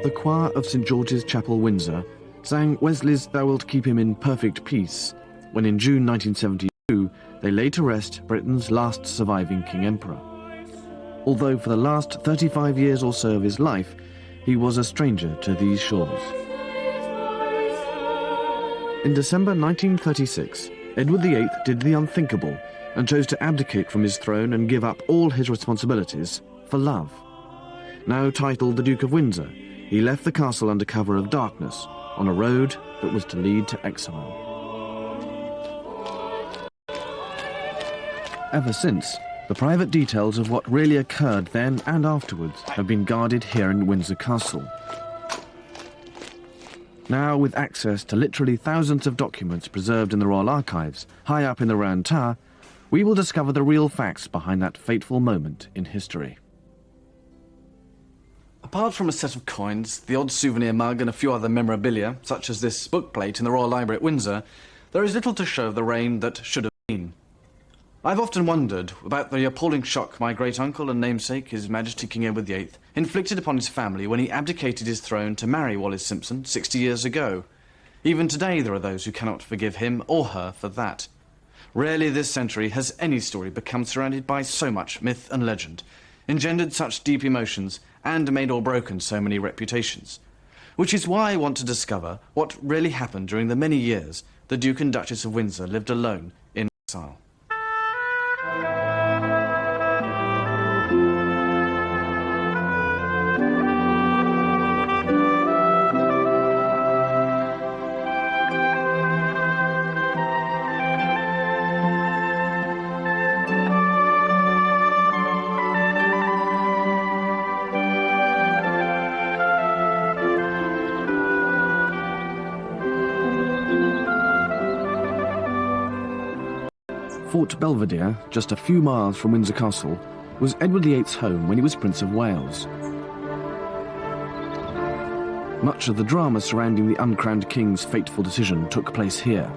the choir of St George's Chapel, Windsor, sang Wesley's "Thou Wilt Keep Him in Perfect Peace," when in June 1972 they laid to rest Britain's last surviving King Emperor. Although for the last 35 years or so of his life, he was a stranger to these shores. In December 1936, Edward VIII did the unthinkable and chose to abdicate from his throne and give up all his responsibilities for love. Now titled the Duke of Windsor, he left the castle under cover of darkness on a road that was to lead to exile. Ever since, the private details of what really occurred then and afterwards have been guarded here in Windsor Castle. Now, with access to literally thousands of documents preserved in the Royal Archives, high up in the Round Tower, we will discover the real facts behind that fateful moment in history. Apart from a set of coins, the odd souvenir mug and a few other memorabilia, such as this bookplate in the Royal Library at Windsor, there is little to show of the reign that should have been. I've often wondered about the appalling shock my great-uncle and namesake, His Majesty King Edward VIII, inflicted upon his family when he abdicated his throne to marry Wallis Simpson 60 years ago. Even today there are those who cannot forgive him or her for that. Rarely this century has any story become surrounded by so much myth and legend, engendered such deep emotions, and made or broken so many reputations. Which is why I want to discover what really happened during the many years the Duke and Duchess of Windsor lived alone in exile. Fort Belvedere, just a few miles from Windsor Castle, was Edward VIII's home when he was Prince of Wales. Much of the drama surrounding the uncrowned king's fateful decision took place here.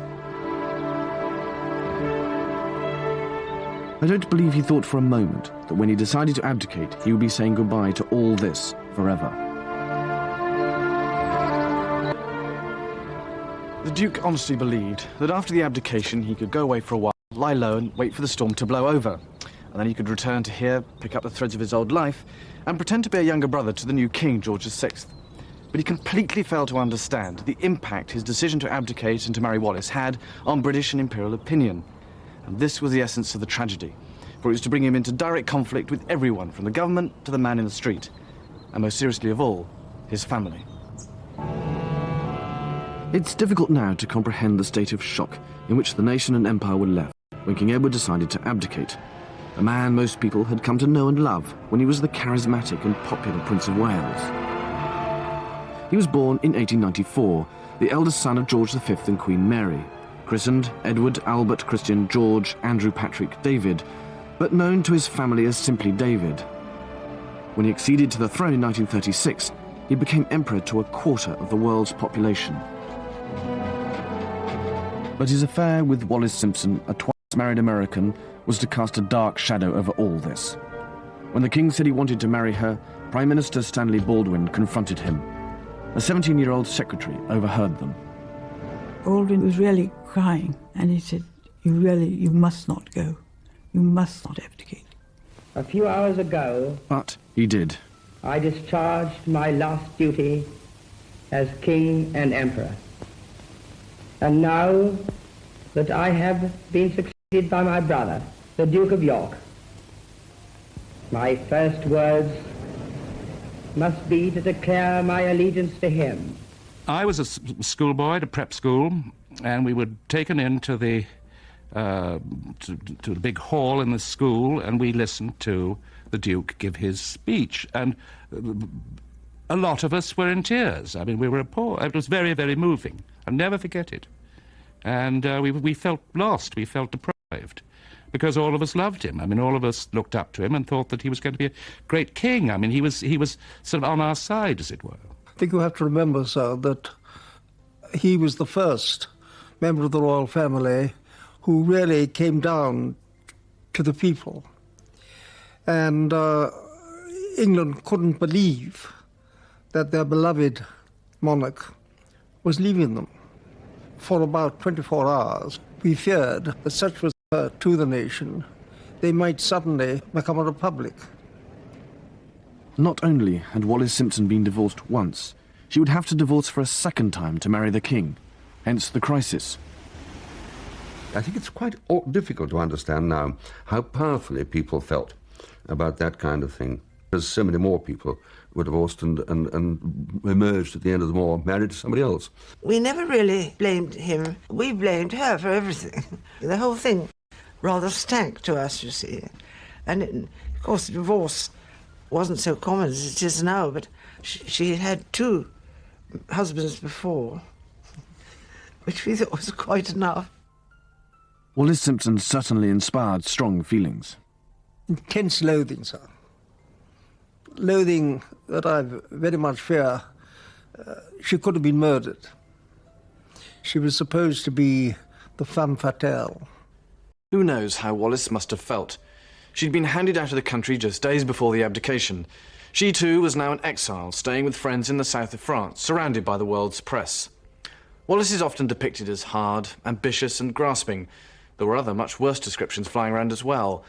I don't believe he thought for a moment that when he decided to abdicate, he would be saying goodbye to all this forever. The Duke honestly believed that after the abdication he could go away for a while, lie low and wait for the storm to blow over. And then he could return to here, pick up the threads of his old life, and pretend to be a younger brother to the new King, George VI. But he completely failed to understand the impact his decision to abdicate and to marry Wallis had on British and imperial opinion. And this was the essence of the tragedy, for it was to bring him into direct conflict with everyone, from the government to the man in the street, and most seriously of all, his family. It's difficult now to comprehend the state of shock in which the nation and empire were left when King Edward decided to abdicate, a man most people had come to know and love when he was the charismatic and popular Prince of Wales. He was born in 1894, the eldest son of George V and Queen Mary, christened Edward Albert Christian George Andrew Patrick David, but known to his family as simply David. When he acceded to the throne in 1936, he became emperor to a quarter of the world's population. But his affair with Wallis Simpson, a twice-married American, was to cast a dark shadow over all this. When the king said he wanted to marry her, Prime Minister Stanley Baldwin confronted him. A 17-year-old secretary overheard them. Baldwin was really crying, and he said, you must not go. You must not abdicate. A few hours ago, but he did. I discharged my last duty as king and emperor. And now that I have been succeeded by my brother, the Duke of York, my first words must be to declare my allegiance to him. I was a schoolboy at a prep school, and we were taken into the to the big hall in the school, and we listened to the Duke give his speech, and a lot of us were in tears. I mean, we were poor. It was very, very moving. I'll never forget it. And we felt lost, we felt deprived, because all of us loved him. I mean, all of us looked up to him and thought that he was going to be a great king. I mean, he was sort of on our side, as it were. I think you have to remember, sir, that he was the first member of the royal family who really came down to the people. And England couldn't believe that their beloved monarch was leaving them. For about 24 hours, we feared that such was to the nation, they might suddenly become a republic. Not only had Wallis Simpson been divorced once, she would have to divorce for a second time to marry the king, hence the crisis. I think it's quite difficult to understand now how powerfully people felt about that kind of thing, because so many more people were divorced and emerged at the end of the war married to somebody else. We never really blamed him. We blamed her for everything. The whole thing rather stank to us, you see. And of course, divorce wasn't so common as it is now, but she had 2 husbands before, which we thought was quite enough. Wallis Simpson certainly inspired strong feelings. Intense loathing, sir. Loathing that I very much fear she could have been murdered. She was supposed to be the femme fatale. Who knows how Wallis must have felt? She'd been handed out of the country just days before the abdication. She too was now in exile, staying with friends in the south of France, surrounded by the world's press. Wallis is often depicted as hard, ambitious and grasping. There were other much worse descriptions flying around as well.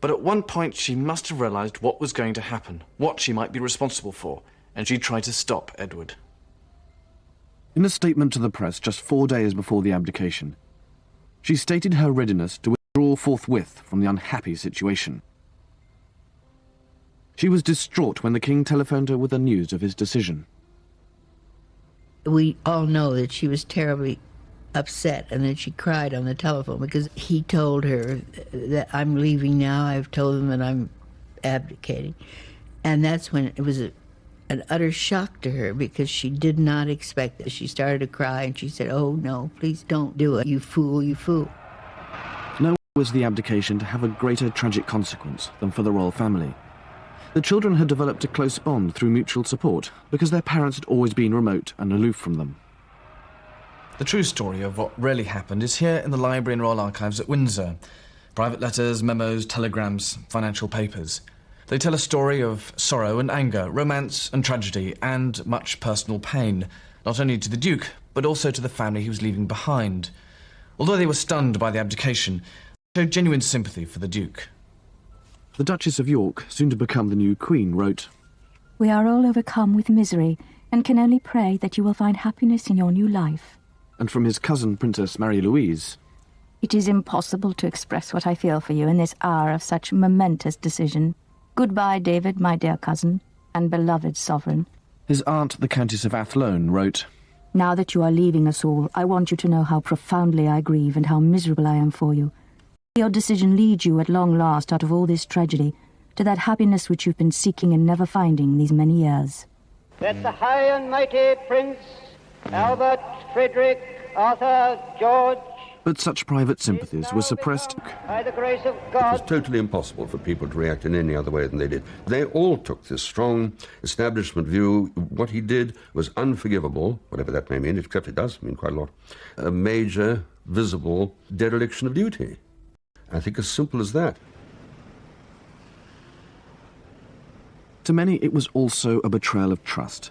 But at one point she must have realised what was going to happen, what she might be responsible for, and she tried to stop Edward. In a statement to the press just 4 days before the abdication, she stated her readiness to withdraw forthwith from the unhappy situation. She was distraught when the king telephoned her with the news of his decision. We all know that she was terribly upset and that she cried on the telephone because he told her that I'm leaving now. I've told them that I'm abdicating. And that's when it was an utter shock to her because she did not expect it. She started to cry and she said, "Oh no, please don't do it. You fool, you fool." Nor was the abdication to have a greater tragic consequence than for the royal family. The children had developed a close bond through mutual support because their parents had always been remote and aloof from them. The true story of what really happened is here in the Library and Royal Archives at Windsor. Private letters, memos, telegrams, financial papers. They tell a story of sorrow and anger, romance and tragedy, and much personal pain, not only to the Duke, but also to the family he was leaving behind. Although they were stunned by the abdication, they showed genuine sympathy for the Duke. The Duchess of York, soon to become the new Queen, wrote, "We are all overcome with misery, and can only pray that you will find happiness in your new life." And from his cousin, Princess Marie-Louise, "It is impossible to express what I feel for you in this hour of such momentous decision. Goodbye, David, my dear cousin, and beloved sovereign." His aunt, the Countess of Athlone, wrote, "Now that you are leaving us all, I want you to know how profoundly I grieve and how miserable I am for you. Your decision leads you at long last out of all this tragedy to that happiness which you've been seeking and never finding these many years." That the high and mighty Prince Albert, Frederick, Arthur, George... But such private sympathies were suppressed. By the grace of It God... was totally impossible for people to react in any other way than they did. They all took this strong establishment view. What he did was unforgivable, whatever that may mean, except it does mean quite a lot. A major, visible dereliction of duty. I think as simple as that. To many, it was also a betrayal of trust.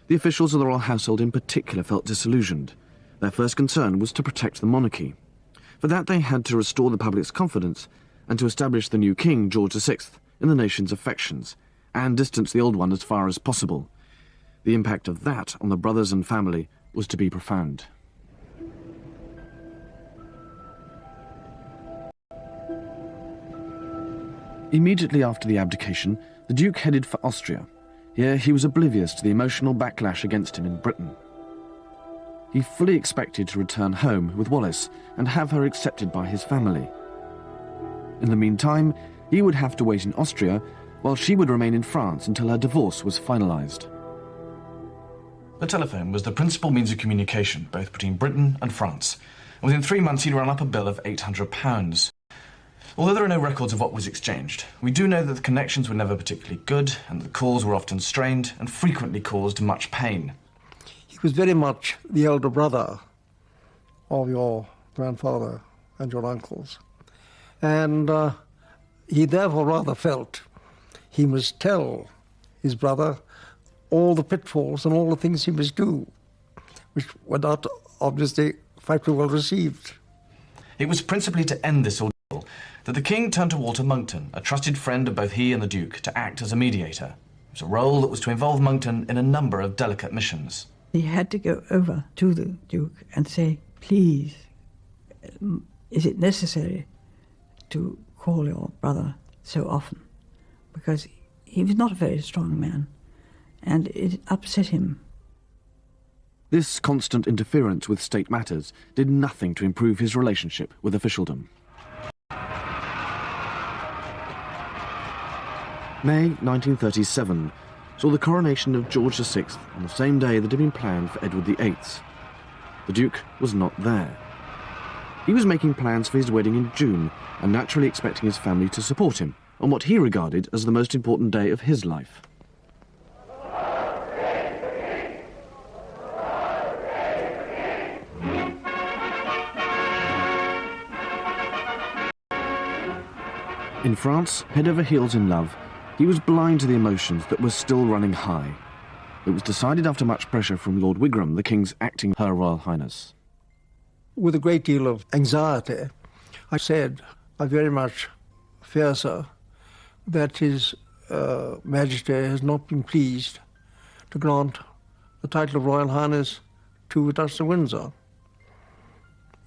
The officials of the royal household in particular felt disillusioned. Their first concern was to protect the monarchy. For that, they had to restore the public's confidence and to establish the new king, George VI, in the nation's affections, and distance the old one as far as possible. The impact of that on the brothers and family was to be profound. Immediately after the abdication, the Duke headed for Austria. Here he was oblivious to the emotional backlash against him in Britain. He fully expected to return home with Wallis and have her accepted by his family. In the meantime, he would have to wait in Austria while she would remain in France until her divorce was finalised. The telephone was the principal means of communication, both between Britain and France. And within 3 months he'd run up a bill of £800. Although there are no records of what was exchanged, we do know that the connections were never particularly good and that the calls were often strained and frequently caused much pain. He was very much the elder brother of your grandfather and your uncles. And he therefore rather felt he must tell his brother all the pitfalls and all the things he must do, which were not obviously quite well received. It was principally to end this ordeal that the king turned to Walter Monckton, a trusted friend of both he and the Duke, to act as a mediator. It was a role that was to involve Monckton in a number of delicate missions. He had to go over to the Duke and say, please, is it necessary to call your brother so often? Because he was not a very strong man, and it upset him. This constant interference with state matters did nothing to improve his relationship with officialdom. May 1937 saw the coronation of George VI on the same day that had been planned for Edward VIII. The Duke was not there. He was making plans for his wedding in June and naturally expecting his family to support him on what he regarded as the most important day of his life. In France, head over heels in love, he was blind to the emotions that were still running high. It was decided after much pressure from Lord Wigram, the King's acting Her Royal Highness. With a great deal of anxiety, I said, I very much fear, sir, that His Majesty has not been pleased to grant the title of Royal Highness to the Duchess of Windsor.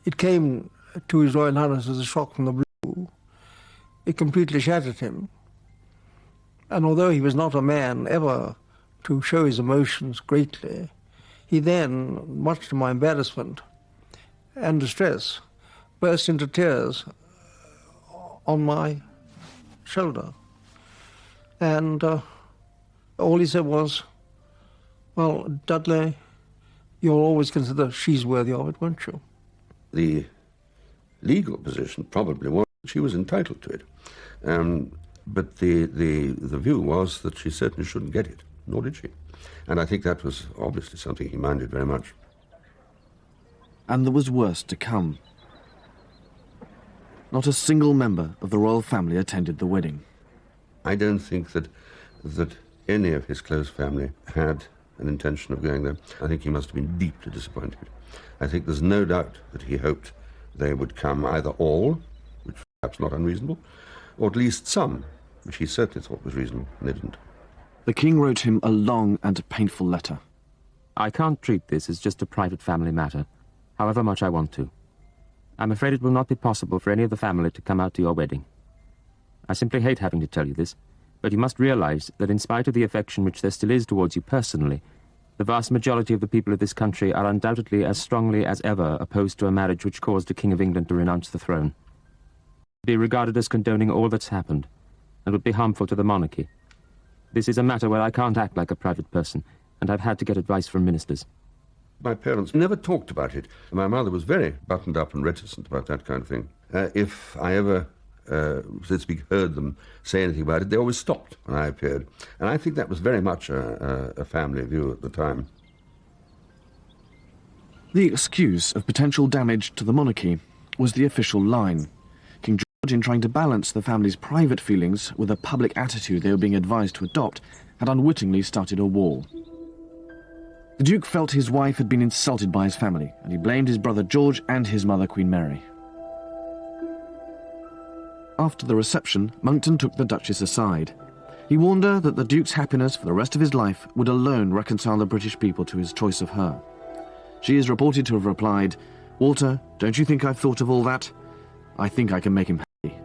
It came to His Royal Highness as a shock from the blue. It completely shattered him. And although he was not a man ever to show his emotions greatly, he then, much to my embarrassment and distress, burst into tears on my shoulder. And all he said was, well, Dudley, you'll always consider she's worthy of it, won't you? The legal position probably was that she was entitled to it. But the view was that she certainly shouldn't get it, nor did she. And I think that was obviously something he minded very much. And there was worse to come. Not a single member of the royal family attended the wedding. I don't think that any of his close family had an intention of going there. I think he must have been deeply disappointed. I think there's no doubt that he hoped they would come, either all, which was perhaps not unreasonable, or at least some, which he certainly thought was reasonable, and they didn't. The King wrote him a long and painful letter. I can't treat this as just a private family matter, however much I want to. I'm afraid it will not be possible for any of the family to come out to your wedding. I simply hate having to tell you this, but you must realize that in spite of the affection which there still is towards you personally, the vast majority of the people of this country are undoubtedly as strongly as ever opposed to a marriage which caused a King of England to renounce the throne. Be regarded as condoning all that's happened, and would be harmful to the monarchy. This is a matter where I can't act like a private person, and I've had to get advice from ministers. My parents never talked about it. My mother was very buttoned up and reticent about that kind of thing. If I ever, so to speak, heard them say anything about it, they always stopped when I appeared. And I think that was very much a family view at the time. The excuse of potential damage to the monarchy was the official line. King George, in trying to balance the family's private feelings with a public attitude they were being advised to adopt, had unwittingly started a war. The Duke felt his wife had been insulted by his family, and he blamed his brother George and his mother, Queen Mary. After the reception, Monckton took the Duchess aside. He warned her that the Duke's happiness for the rest of his life would alone reconcile the British people to his choice of her. She is reported to have replied, "Walter, don't you think I've thought of all that? I think I can make him happy."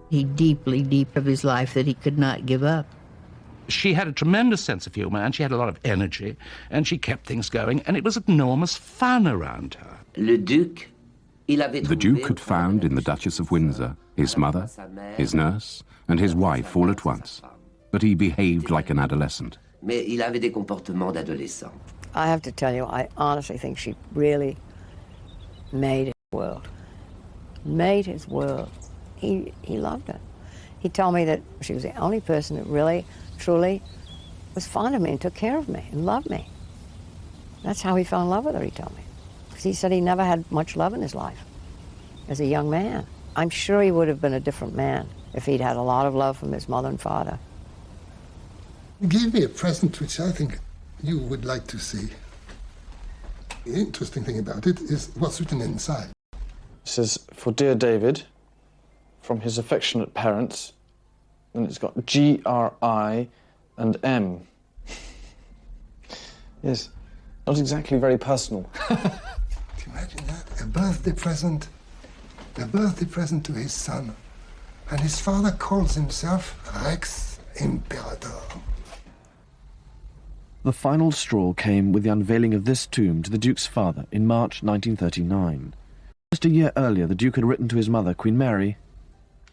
He deep of his life that he could not give up. She had a tremendous sense of humour, and she had a lot of energy, and she kept things going, and it was enormous fun around her. The Duke had found in the Duchess of Windsor his mother, his nurse, and his wife all at once. But he behaved like an adolescent. I have to tell you, I honestly think she really made his world. Made his world. He loved her. He told me that she was the only person that really, truly was fond of me and took care of me and loved me. That's how he fell in love with her, he told me. Because he said he never had much love in his life as a young man. I'm sure he would have been a different man if he'd had a lot of love from his mother and father. gave me a present which I think you would like to see. The interesting thing about it is what's written inside. It says, "For dear David, from his affectionate parents," and it's got G-R-I and M. Yes, not exactly very personal. Can you imagine that? A birthday present to his son. And his father calls himself Rex Imperator. The final straw came with the unveiling of this tomb to the Duke's father in March 1939. Just a year earlier, the Duke had written to his mother, Queen Mary,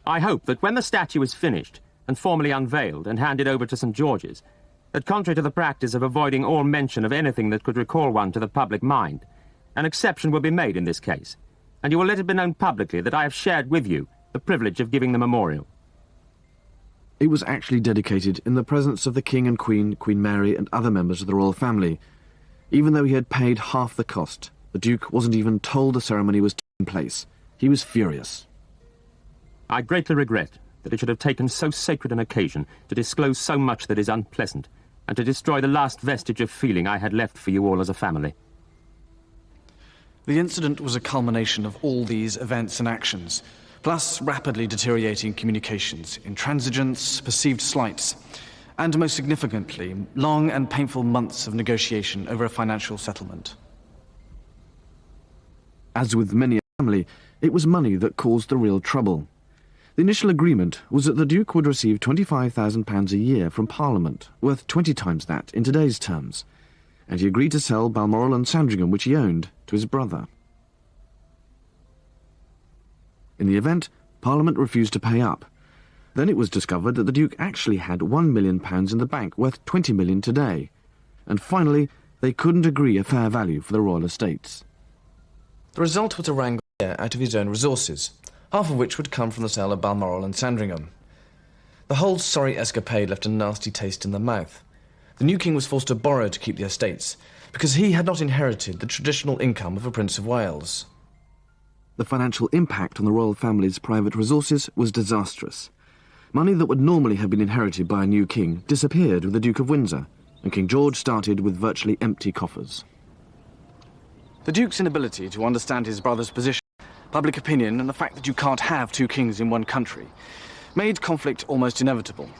I hope that when the statue is finished and formally unveiled and handed over to St. George's, that contrary to the practice of avoiding all mention of anything that could recall one to the public mind, an exception will be made in this case, and you will let it be known publicly that I have shared with you the privilege of giving the memorial. It was actually dedicated in the presence of the King and Queen, Queen Mary, and other members of the royal family. Even though he had paid half the cost, the Duke wasn't even told the ceremony was taking place. He was furious. I greatly regret that it should have taken so sacred an occasion to disclose so much that is unpleasant, and to destroy the last vestige of feeling I had left for you all as a family. The incident was a culmination of all these events and actions, plus rapidly deteriorating communications, intransigence, perceived slights, and most significantly, long and painful months of negotiation over a financial settlement. As with many a family, it was money that caused the real trouble. The initial agreement was that the Duke would receive £25,000 a year from Parliament, worth 20 times that in today's terms, and he agreed to sell Balmoral and Sandringham, which he owned, to his brother. In the event, Parliament refused to pay up. Then it was discovered that the Duke actually had £1 million in the bank, worth 20 million today. And finally, they couldn't agree a fair value for the royal estates. The result was a wrangle out of his own resources, half of which would come from the sale of Balmoral and Sandringham. The whole sorry escapade left a nasty taste in the mouth. The new king was forced to borrow to keep the estates, because he had not inherited the traditional income of a Prince of Wales. The financial impact on the royal family's private resources was disastrous. Money that would normally have been inherited by a new king disappeared with the Duke of Windsor, and King George started with virtually empty coffers. The Duke's inability to understand his brother's position, public opinion, and the fact that you can't have two kings in one country made conflict almost inevitable.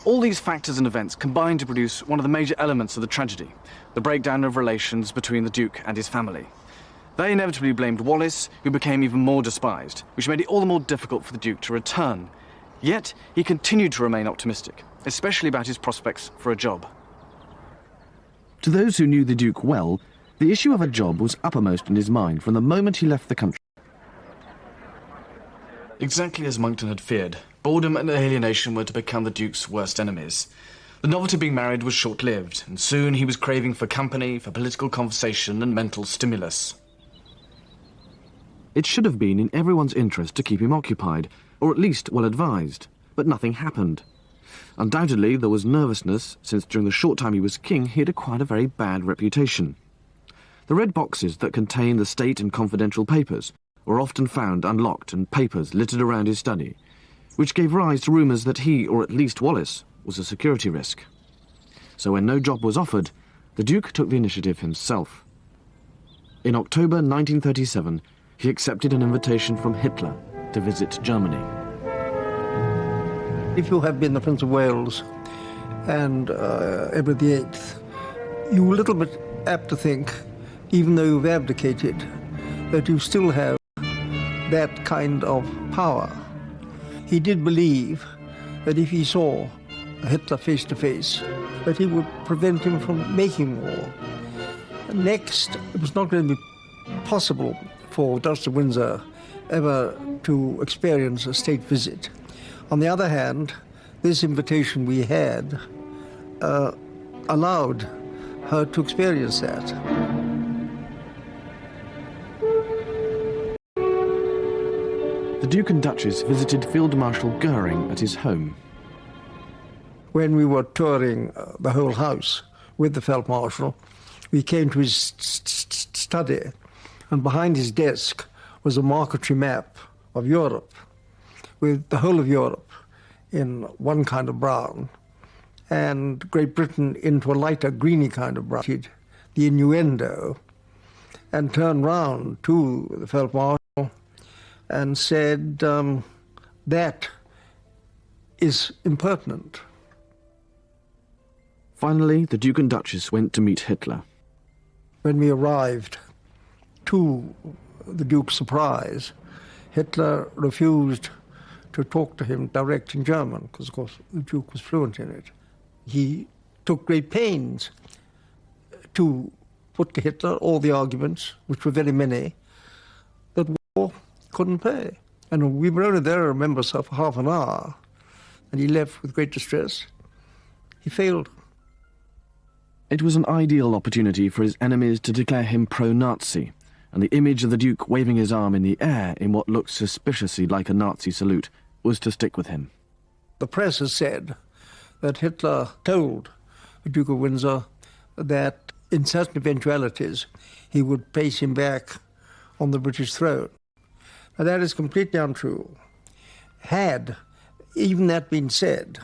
All these factors and events combined to produce one of the major elements of the tragedy, the breakdown of relations between the Duke and his family. They inevitably blamed Wallis, who became even more despised, which made it all the more difficult for the Duke to return. Yet, he continued to remain optimistic, especially about his prospects for a job. To those who knew the Duke well, the issue of a job was uppermost in his mind from the moment he left the country. Exactly as Monckton had feared, boredom and alienation were to become the Duke's worst enemies. The novelty of being married was short-lived, and soon he was craving for company, for political conversation and mental stimulus. It should have been in everyone's interest to keep him occupied, or at least well-advised, but nothing happened. Undoubtedly, there was nervousness, since during the short time he was king, he had acquired a very bad reputation. The red boxes that contained the state and confidential papers were often found unlocked and papers littered around his study, which gave rise to rumours that he, or at least Wallis, was a security risk. So when no job was offered, the Duke took the initiative himself. In October 1937, he accepted an invitation from Hitler to visit Germany. If you have been the Prince of Wales and Edward VIII, you're a little bit apt to think, even though you've abdicated, that you still have that kind of power. He did believe that if he saw Hitler face to face, that he would prevent him from making war. Next, it was not going to be possible for Duchess of Windsor ever to experience a state visit. On the other hand, this invitation we had allowed her to experience that. The Duke and Duchess visited Field Marshal Goering at his home. When we were touring the whole house with the Feld Marshal, we came to his study, and behind his desk was a marquetry map of Europe, with the whole of Europe in one kind of brown, and Great Britain into a lighter greeny kind of brown, the innuendo, and turned round to the Felt Marshal and said, that is impertinent. Finally, the Duke and Duchess went to meet Hitler. When we arrived, to the Duke's surprise, Hitler refused to talk to him direct in German, because, of course, the Duke was fluent in it. He took great pains to put to Hitler all the arguments, which were very many, that war couldn't pay. And we were only there, I remember, so for half an hour, and he left with great distress. He failed. It was an ideal opportunity for his enemies to declare him pro-Nazi, and the image of the Duke waving his arm in the air in what looked suspiciously like a Nazi salute was to stick with him. The press has said that Hitler told the Duke of Windsor that in certain eventualities he would place him back on the British throne. Now, that is completely untrue. Had even that been said,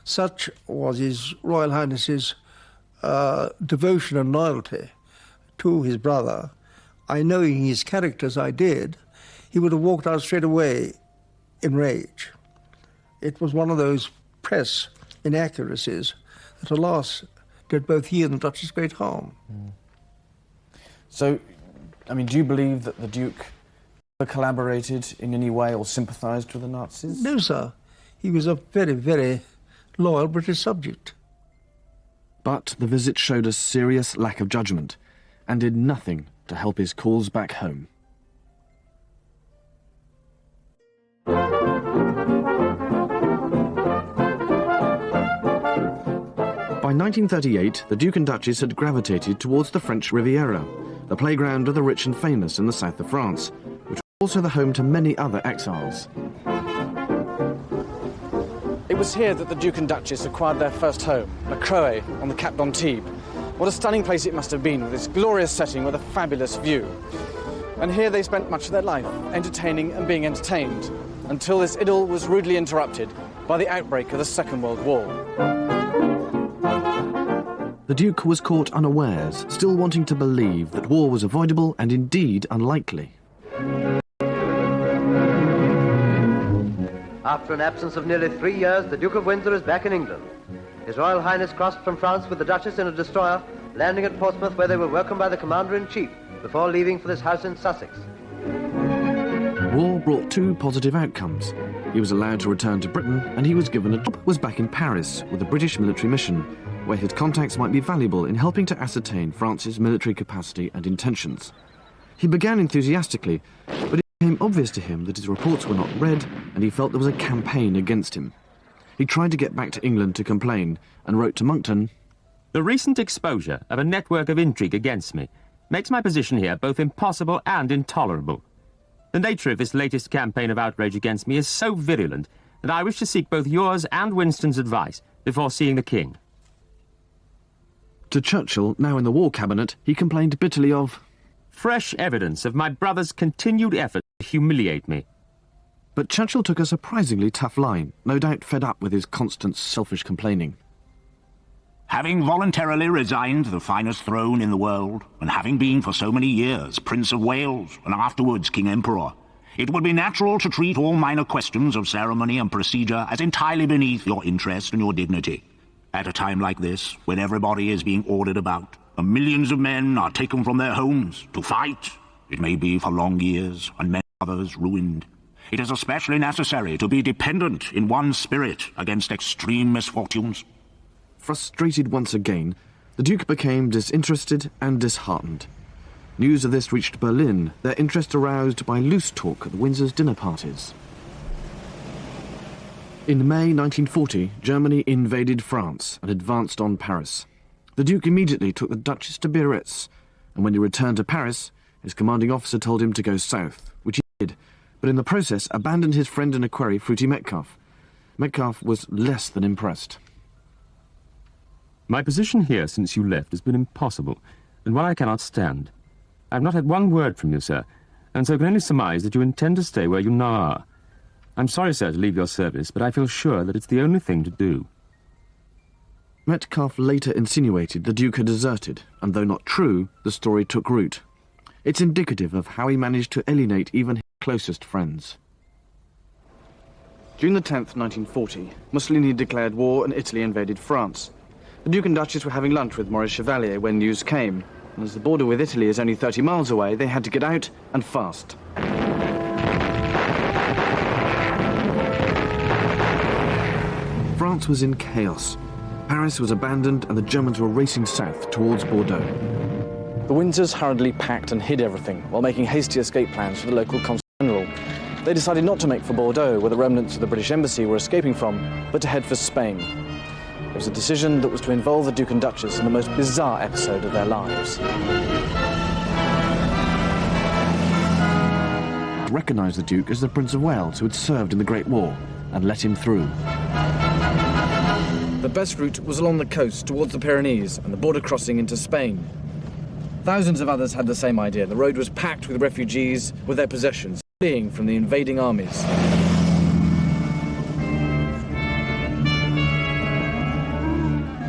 such was His Royal Highness's devotion and loyalty to his brother, I knowing his character as I did, he would have walked out straight away in rage. It was one of those press inaccuracies that, alas, did both he and the Duchess great harm. So, I mean, do you believe that the Duke collaborated in any way or sympathised with the Nazis? No, sir. He was a very, very loyal British subject. But the visit showed a serious lack of judgment and did nothing to help his cause back home. By 1938, the Duke and Duchess had gravitated towards the French Riviera, the playground of the rich and famous in the south of France, which was also the home to many other exiles. It was here that the Duke and Duchess acquired their first home, La Croix, on the Cap d'Antibes. What a stunning place it must have been, with its glorious setting with a fabulous view. And here they spent much of their life, entertaining and being entertained, until this idyll was rudely interrupted by the outbreak of the Second World War. The Duke was caught unawares, still wanting to believe that war was avoidable and indeed unlikely. After an absence of nearly 3 years, the Duke of Windsor is back in England. His Royal Highness crossed from France with the Duchess in a destroyer, landing at Portsmouth, where they were welcomed by the Commander-in-Chief before leaving for this house in Sussex. War brought two positive outcomes. He was allowed to return to Britain, and he was given a job. Was back in Paris with a British military mission, where his contacts might be valuable in helping to ascertain France's military capacity and intentions. He began enthusiastically, but it became obvious to him that his reports were not read, and he felt there was a campaign against him. He tried to get back to England to complain, and wrote to Monckton, "The recent exposure of a network of intrigue against me makes my position here both impossible and intolerable. The nature of this latest campaign of outrage against me is so virulent that I wish to seek both yours and Winston's advice before seeing the King." To Churchill, now in the War Cabinet, he complained bitterly of fresh evidence of my brother's continued effort to humiliate me. But Churchill took a surprisingly tough line, no doubt fed up with his constant selfish complaining. Having voluntarily resigned the finest throne in the world, and having been for so many years Prince of Wales and afterwards King Emperor, it would be natural to treat all minor questions of ceremony and procedure as entirely beneath your interest and your dignity. At a time like this, when everybody is being ordered about, and millions of men are taken from their homes to fight, it may be for long years, and many others ruined, it is especially necessary to be dependent in one spirit against extreme misfortunes. Frustrated once again, the Duke became disinterested and disheartened. News of this reached Berlin, their interest aroused by loose talk at the Windsors' dinner parties. In May 1940, Germany invaded France and advanced on Paris. The Duke immediately took the Duchess to Biarritz, and when he returned to Paris, his commanding officer told him to go south, which he did, but in the process abandoned his friend and equerry, Fruity Metcalfe. Metcalfe was less than impressed. My position here since you left has been impossible, and one I cannot stand. I have not had one word from you, sir, and so can only surmise that you intend to stay where you now are. I'm sorry, sir, to leave your service, but I feel sure that it's the only thing to do. Metcalfe later insinuated the Duke had deserted, and though not true, the story took root. It's indicative of how he managed to alienate even his closest friends. June the 10th, 1940, Mussolini declared war and Italy invaded France. The Duke and Duchess were having lunch with Maurice Chevalier when news came, and as the border with Italy is only 30 miles away, they had to get out and fast. France was in chaos. Paris was abandoned and the Germans were racing south towards Bordeaux. The Windsors hurriedly packed and hid everything while making hasty escape plans for the local consul general. They decided not to make for Bordeaux, where the remnants of the British embassy were escaping from, but to head for Spain. It was a decision that was to involve the Duke and Duchess in the most bizarre episode of their lives. Recognised the Duke as the Prince of Wales who had served in the Great War and let him through. The best route was along the coast towards the Pyrenees and the border crossing into Spain. Thousands of others had the same idea. The road was packed with refugees with their possessions, fleeing from the invading armies.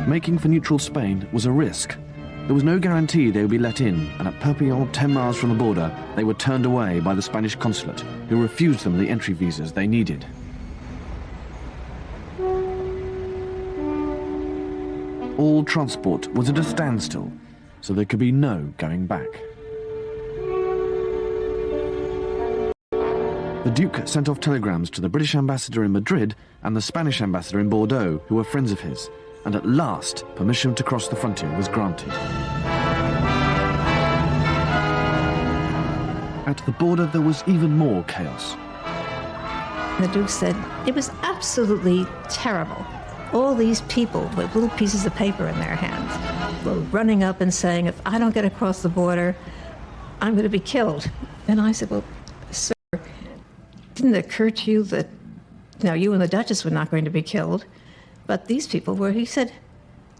Making for neutral Spain was a risk. There was no guarantee they would be let in, and at Perpignan, 10 miles from the border, they were turned away by the Spanish consulate, who refused them the entry visas they needed. All transport was at a standstill, so there could be no going back. The Duke sent off telegrams to the British ambassador in Madrid and the Spanish ambassador in Bordeaux, who were friends of his, and at last permission to cross the frontier was granted. At the border there was even more chaos. The Duke said it was absolutely terrible. All these people with little pieces of paper in their hands were running up and saying, if I don't get across the border, I'm going to be killed. And I said, well, sir, didn't it occur to you that, now you and the Duchess were not going to be killed, but these people were? He said,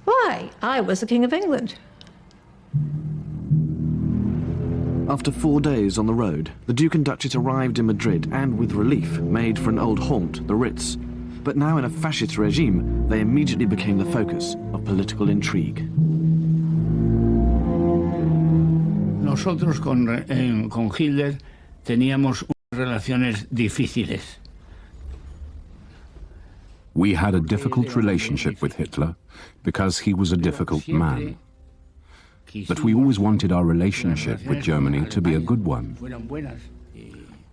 why? I was the King of England. After 4 days on the road, the Duke and Duchess arrived in Madrid and, with relief, made for an old haunt, the Ritz. But now in a fascist regime, they immediately became the focus of political intrigue. Nosotros con Hitler teníamos relaciones difíciles. We had a difficult relationship with Hitler because he was a difficult man. But we always wanted our relationship with Germany to be a good one.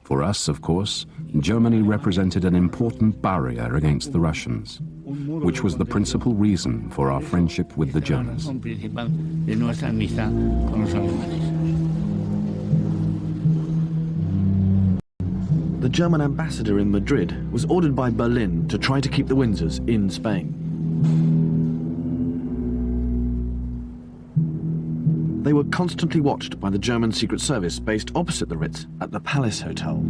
For us, of course, Germany represented an important barrier against the Russians, which was the principal reason for our friendship with the Germans. The German ambassador in Madrid was ordered by Berlin to try to keep the Windsors in Spain. They were constantly watched by the German Secret Service based opposite the Ritz at the Palace Hotel.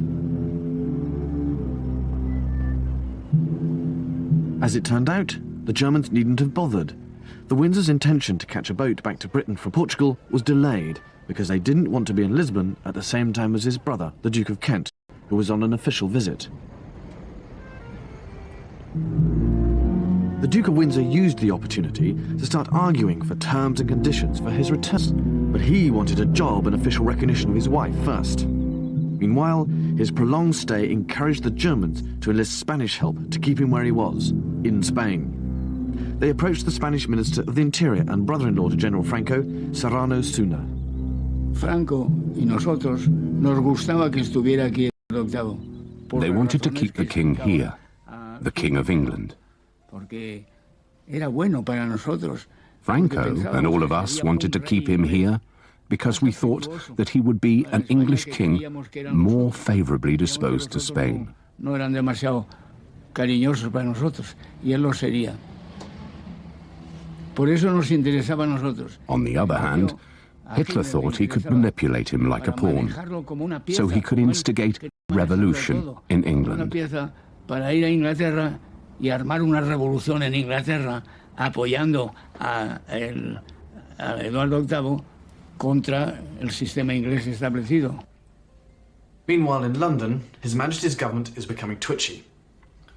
As it turned out, the Germans needn't have bothered. The Windsors' intention to catch a boat back to Britain from Portugal was delayed because they didn't want to be in Lisbon at the same time as his brother, the Duke of Kent, who was on an official visit. The Duke of Windsor used the opportunity to start arguing for terms and conditions for his return, but he wanted a job and official recognition of his wife first. Meanwhile, his prolonged stay encouraged the Germans to enlist Spanish help to keep him where he was, in Spain. They approached the Spanish Minister of the Interior and brother-in-law to General Franco, Serrano Suna. Franco y nosotros nos gustaba que estuviera aquí el octavo. They wanted to keep the king here, the King of England. Porque era bueno para nosotros. Franco and all of us wanted to keep him here because we thought that he would be an English king more favorably disposed to Spain. No eran demasiado cariñosos para nosotros, y él lo sería. Por eso nos interesaba a nosotros. On the other hand, Hitler thought he could manipulate him like a pawn, so he could instigate revolution in England. Para ir a Inglaterra y armar una revolución en Inglaterra apoyando a Eduardo VIII contra el sistema inglés establecido. Meanwhile, in London, His Majesty's government is becoming twitchy.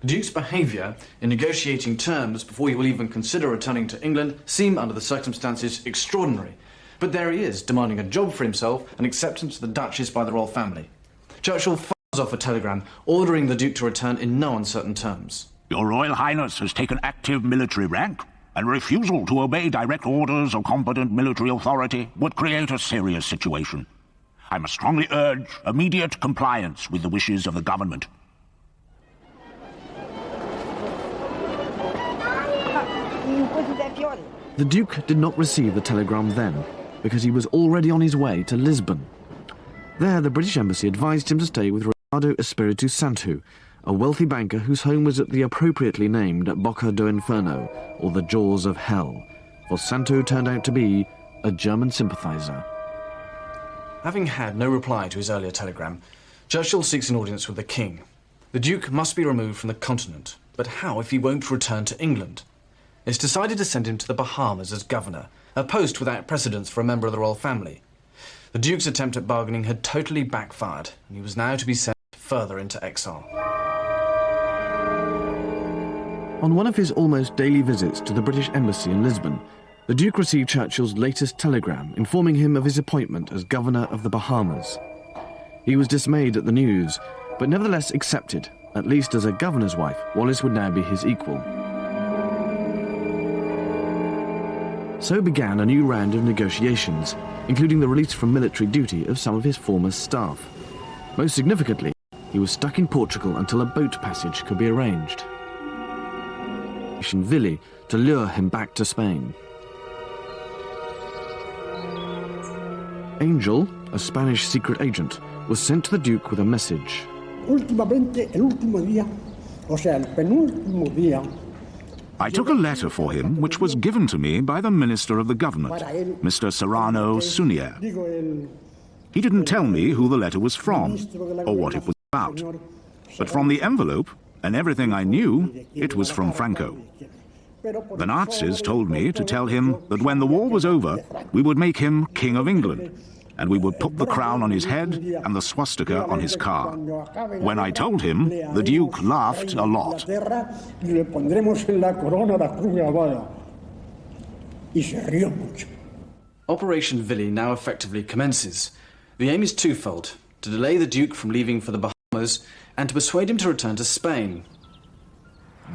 The Duke's behaviour in negotiating terms before he will even consider returning to England seem, under the circumstances, extraordinary. But there he is, demanding a job for himself and acceptance of the Duchess by the royal family. Churchill fires off a telegram ordering the Duke to return in no uncertain terms. Your Royal Highness has taken active military rank, and refusal to obey direct orders of competent military authority would create a serious situation. I must strongly urge immediate compliance with the wishes of the government. The Duke did not receive the telegram then, because he was already on his way to Lisbon. There, the British Embassy advised him to stay with Ricardo Espiritu Santo, a wealthy banker whose home was at the appropriately named Boca do Inferno, or the Jaws of Hell, for Santo turned out to be a German sympathiser. Having had no reply to his earlier telegram, Churchill seeks an audience with the King. The Duke must be removed from the continent, but how if he won't return to England? It's decided to send him to the Bahamas as governor, a post without precedence for a member of the royal family. The Duke's attempt at bargaining had totally backfired, and he was now to be sent further into exile. On one of his almost daily visits to the British Embassy in Lisbon, the Duke received Churchill's latest telegram informing him of his appointment as governor of the Bahamas. He was dismayed at the news, but nevertheless accepted. At least as a governor's wife, Wallis would now be his equal. So began a new round of negotiations, including the release from military duty of some of his former staff. Most significantly, he was stuck in Portugal until a boat passage could be arranged. VIII to lure him back to Spain. Angel, a Spanish secret agent, was sent to the Duke with a message. I took a letter for him which was given to me by the Minister of the Government, Mr. Serrano Sunier. He didn't tell me who the letter was from or what it was about, but from the envelope and everything I knew, it was from Franco. The Nazis told me to tell him that when the war was over, we would make him King of England, and we would put the crown on his head and the swastika on his car. When I told him, the Duke laughed a lot. Operation VIII now effectively commences. The aim is twofold: to delay the Duke from leaving for the Bahamas and to persuade him to return to Spain.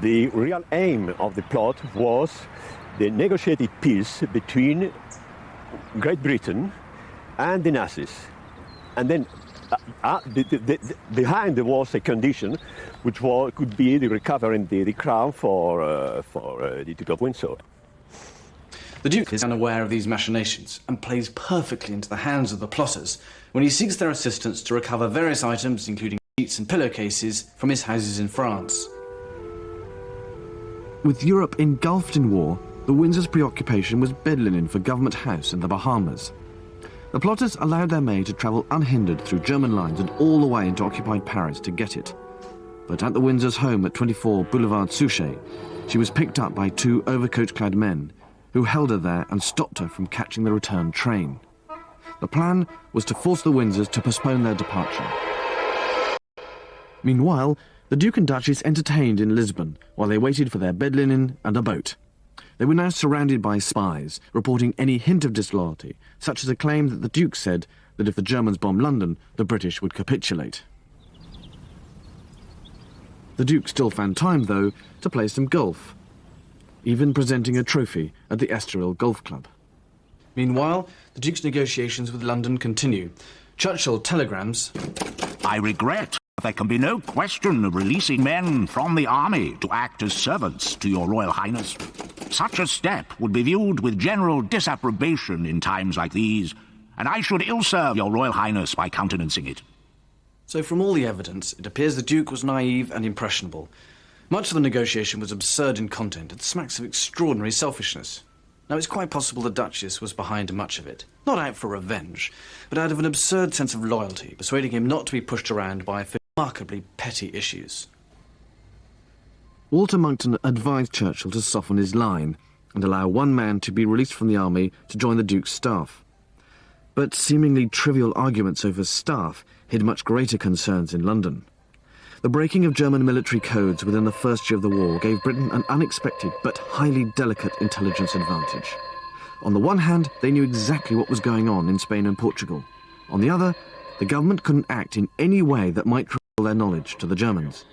The real aim of the plot was the negotiated peace between Great Britain and the Nazis. And then behind there was a condition which could be the recovering the crown for the Duke of Windsor. The Duke is unaware of these machinations and plays perfectly into the hands of the plotters when he seeks their assistance to recover various items, including sheets and pillowcases, from his houses in France. With Europe engulfed in war, the Windsors' preoccupation was bed linen for Government House in the Bahamas. The plotters allowed their maid to travel unhindered through German lines and all the way into occupied Paris to get it. But at the Windsors' home at 24 Boulevard Suchet, she was picked up by two overcoat-clad men who held her there and stopped her from catching the return train. The plan was to force the Windsors to postpone their departure. Meanwhile, the Duke and Duchess entertained in Lisbon while they waited for their bed linen and a boat. They were now surrounded by spies, reporting any hint of disloyalty, such as a claim that the Duke said that if the Germans bombed London, the British would capitulate. The Duke still found time, though, to play some golf, even presenting a trophy at the Estoril Golf Club. Meanwhile, the Duke's negotiations with London continue. Churchill telegrams, I regret there can be no question of releasing men from the army to act as servants to your Royal Highness. Such a step would be viewed with general disapprobation in times like these, and I should ill-serve your Royal Highness by countenancing it. So from all the evidence, it appears the Duke was naive and impressionable. Much of the negotiation was absurd in content and smacks of extraordinary selfishness. Now, it's quite possible the Duchess was behind much of it, not out for revenge, but out of an absurd sense of loyalty, persuading him not to be pushed around by remarkably petty issues. Walter Monckton advised Churchill to soften his line and allow one man to be released from the army to join the Duke's staff. But seemingly trivial arguments over staff hid much greater concerns in London. The breaking of German military codes within the first year of the war gave Britain an unexpected but highly delicate intelligence advantage. On the one hand, they knew exactly what was going on in Spain and Portugal. On the other, the government couldn't act in any way that might reveal their knowledge to the Germans.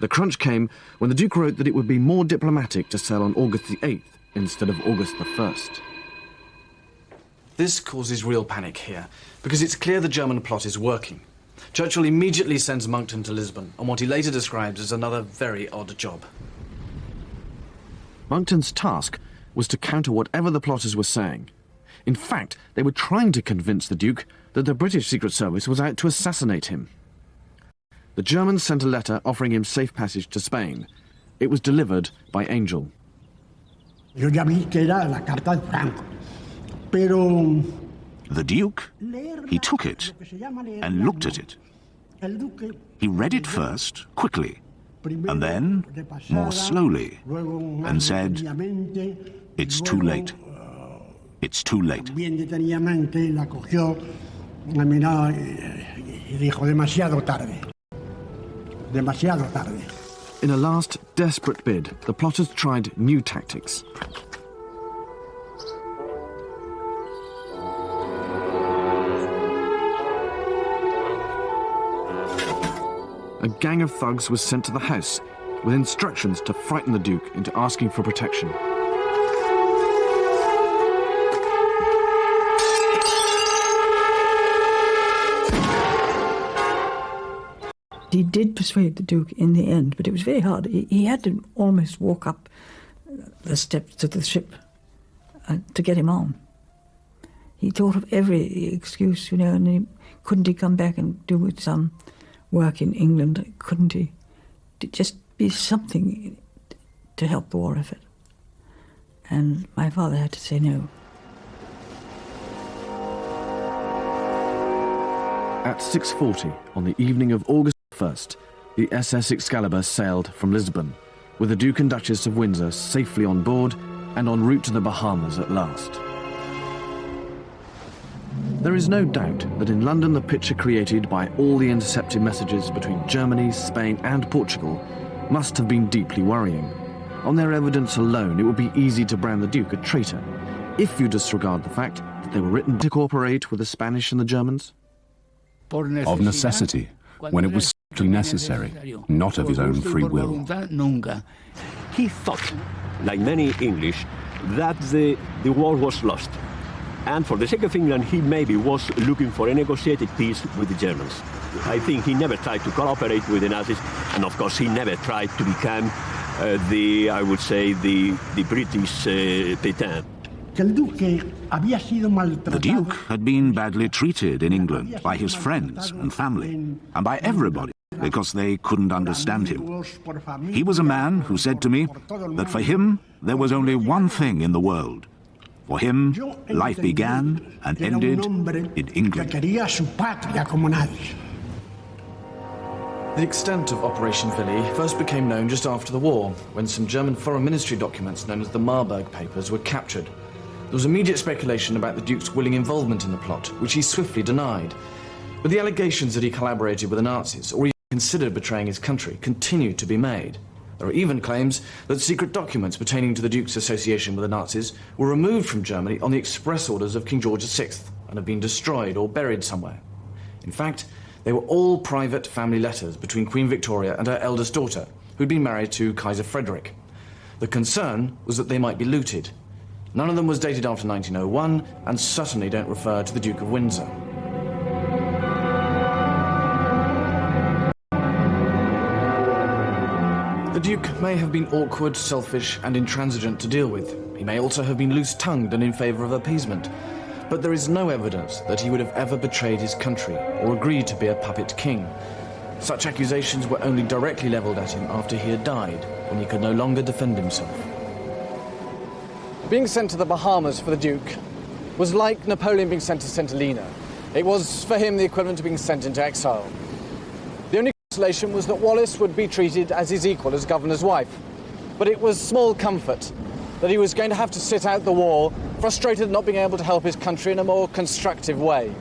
The crunch came when the Duke wrote that it would be more diplomatic to sail on August the 8th instead of August the 1st. This causes real panic here, because it's clear the German plot is working. Churchill immediately sends Monckton to Lisbon on what he later describes as another very odd job. Monckton's task was to counter whatever the plotters were saying. In fact, they were trying to convince the Duke that the British Secret Service was out to assassinate him. The Germans sent a letter offering him safe passage to Spain. It was delivered by Angel. Yo ya vi que era la carta de Franco, pero The Duke, he took it and looked at it. He read it first, quickly, and then more slowly, and said, "It's too late. It's too late." bien detenidamente la cogió, la miró y dijo demasiado tarde. Demasiado tarde. In a last desperate bid, the plotters tried new tactics. A gang of thugs was sent to the house with instructions to frighten the Duke into asking for protection. He did persuade the Duke in the end, but it was very hard. He had to almost walk up the steps to the ship to get him on. He thought of every excuse, and couldn't he come back and do some work in England? Couldn't he? To just be something to help the war effort. And my father had to say no. At 6:40 on the evening of August 1st, the SS Excalibur sailed from Lisbon, with the Duke and Duchess of Windsor safely on board and en route to the Bahamas at last. There is no doubt that in London the picture created by all the intercepted messages between Germany, Spain and Portugal must have been deeply worrying. On their evidence alone, it would be easy to brand the Duke a traitor, if you disregard the fact that they were written to cooperate with the Spanish and the Germans. Of necessity, when it was strictly necessary, not of his own free will. He thought, like many English, that the war was lost. And for the sake of England, he maybe was looking for a negotiated peace with the Germans. I think he never tried to cooperate with the Nazis, and of course he never tried to become the British Pétain. The Duke had been badly treated in England by his friends and family, and by everybody, because they couldn't understand him. He was a man who said to me that for him there was only one thing in the world. For him, life began and ended in England. The extent of Operation VIII first became known just after the war, when some German Foreign Ministry documents known as the Marburg Papers were captured. There was immediate speculation about the Duke's willing involvement in the plot, which he swiftly denied. But the allegations that he collaborated with the Nazis, or even considered betraying his country, continued to be made. There are even claims that secret documents pertaining to the Duke's association with the Nazis were removed from Germany on the express orders of King George VI and have been destroyed or buried somewhere. In fact, they were all private family letters between Queen Victoria and her eldest daughter, who'd been married to Kaiser Frederick. The concern was that they might be looted. None of them was dated after 1901 and certainly don't refer to the Duke of Windsor. The Duke may have been awkward, selfish and intransigent to deal with. He may also have been loose-tongued and in favour of appeasement. But there is no evidence that he would have ever betrayed his country or agreed to be a puppet king. Such accusations were only directly levelled at him after he had died, when he could no longer defend himself. Being sent to the Bahamas for the Duke was like Napoleon being sent to St. Helena. It was, for him, the equivalent of being sent into exile. The only consolation was that Wallis would be treated as his equal as governor's wife. But it was small comfort that he was going to have to sit out the war, frustrated at not being able to help his country in a more constructive way.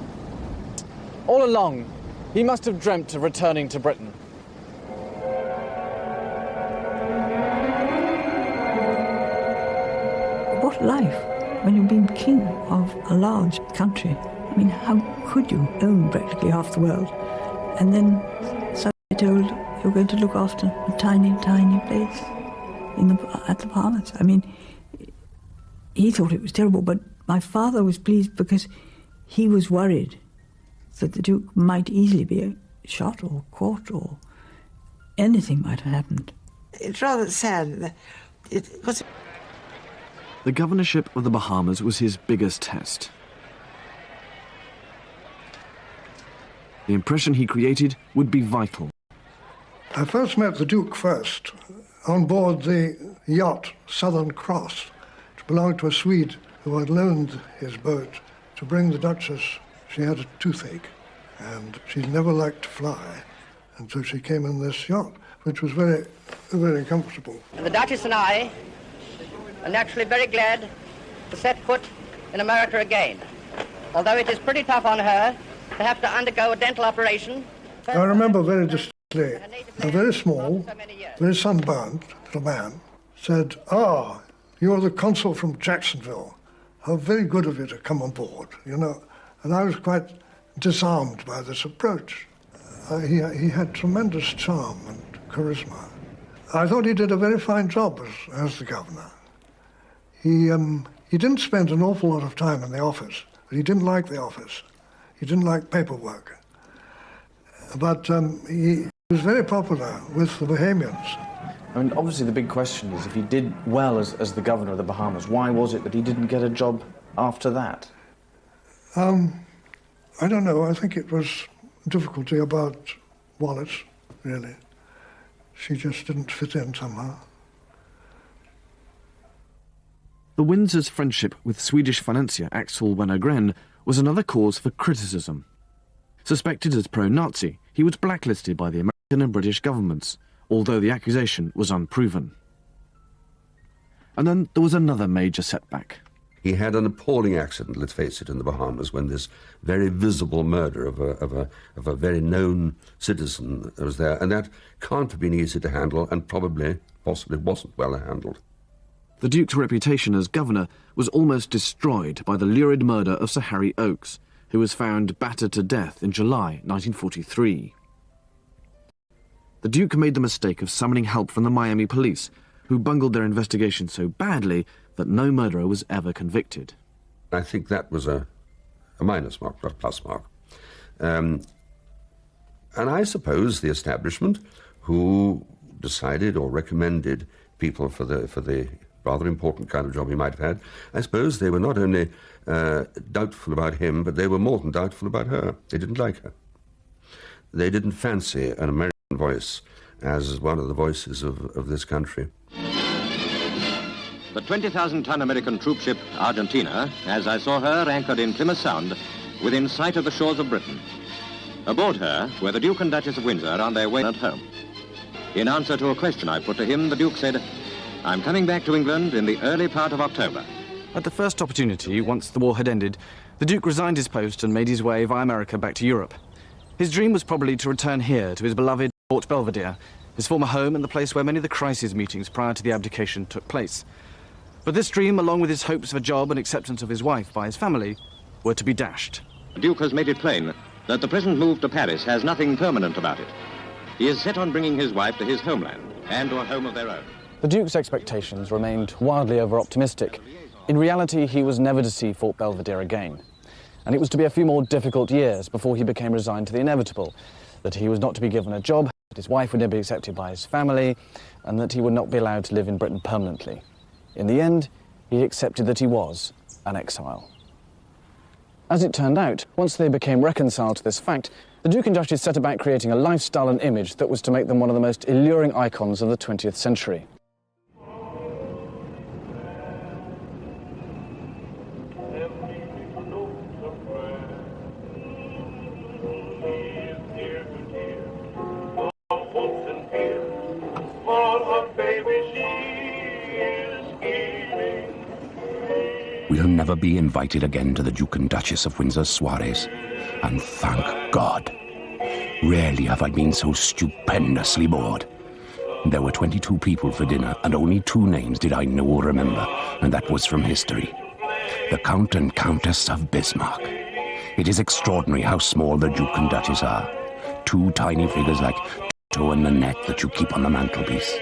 All along, he must have dreamt of returning to Britain. life when you've been king of a large country. I mean, how could you own practically half the world and then suddenly told you're going to look after a tiny, tiny place at the Bahamas? I mean, he thought it was terrible, but my father was pleased because he was worried that the Duke might easily be shot or caught or anything might have happened. It's rather sad. The governorship of the Bahamas was his biggest test. The impression he created would be vital. I first met the Duke on board the yacht Southern Cross, which belonged to a Swede who had loaned his boat to bring the Duchess. She had a toothache, and she never liked to fly, and so she came in this yacht, which was very, very comfortable. And the Duchess and I are naturally very glad to set foot in America again, although it is pretty tough on her to have to undergo a dental operation. I remember very distinctly, a very small, very sunburned little man said, "Ah, you're the consul from Jacksonville. How very good of you to come on board," you know. And I was quite disarmed by this approach. He had tremendous charm and charisma. I thought he did a very fine job as the governor. He didn't spend an awful lot of time in the office, but he didn't like the office. He didn't like paperwork. But he was very popular with the Bahamians. I mean, obviously the big question is, if he did well as the governor of the Bahamas, why was it that he didn't get a job after that? I don't know. I think it was difficulty about Wallis, really. She just didn't fit in somehow. The Windsors' friendship with Swedish financier Axel Wenner-Gren was another cause for criticism. Suspected as pro-Nazi, he was blacklisted by the American and British governments, although the accusation was unproven. And then there was another major setback. He had an appalling accident, let's face it, in the Bahamas, when this very visible murder of a very known citizen was there, and that can't have been easy to handle, and possibly wasn't well handled. The Duke's reputation as governor was almost destroyed by the lurid murder of Sir Harry Oakes, who was found battered to death in July 1943. The Duke made the mistake of summoning help from the Miami police, who bungled their investigation so badly that no murderer was ever convicted. I think that was a minus mark, not a plus mark. And I suppose the establishment, who decided or recommended people for the rather important kind of job he might have had, I suppose they were not only doubtful about him, but they were more than doubtful about her. They didn't like her. They didn't fancy an American voice as one of the voices of this country. The 20,000-ton American troopship Argentina, as I saw her anchored in Plymouth Sound, within sight of the shores of Britain. Aboard her were the Duke and Duchess of Windsor on their way at home. In answer to a question I put to him, the Duke said, "I'm coming back to England in the early part of October." At the first opportunity, once the war had ended, the Duke resigned his post and made his way via America back to Europe. His dream was probably to return here to his beloved Port Belvedere, his former home and the place where many of the crisis meetings prior to the abdication took place. But this dream, along with his hopes of a job and acceptance of his wife by his family, were to be dashed. The Duke has made it plain that the present move to Paris has nothing permanent about it. He is set on bringing his wife to his homeland and to a home of their own. The Duke's expectations remained wildly over-optimistic. In reality, he was never to see Fort Belvedere again. And it was to be a few more difficult years before he became resigned to the inevitable, that he was not to be given a job, that his wife would never be accepted by his family, and that he would not be allowed to live in Britain permanently. In the end, he accepted that he was an exile. As it turned out, once they became reconciled to this fact, the Duke and Duchess set about creating a lifestyle and image that was to make them one of the most alluring icons of the 20th century. We'll never be invited again to the Duke and Duchess of Windsor's soirees, and thank God. Rarely have I been so stupendously bored. There were 22 people for dinner, and only 2 names did I know or remember, and that was from history. The Count and Countess of Bismarck. It is extraordinary how small the Duke and Duchess are. 2 tiny figures like Toto and Nanette that you keep on the mantelpiece.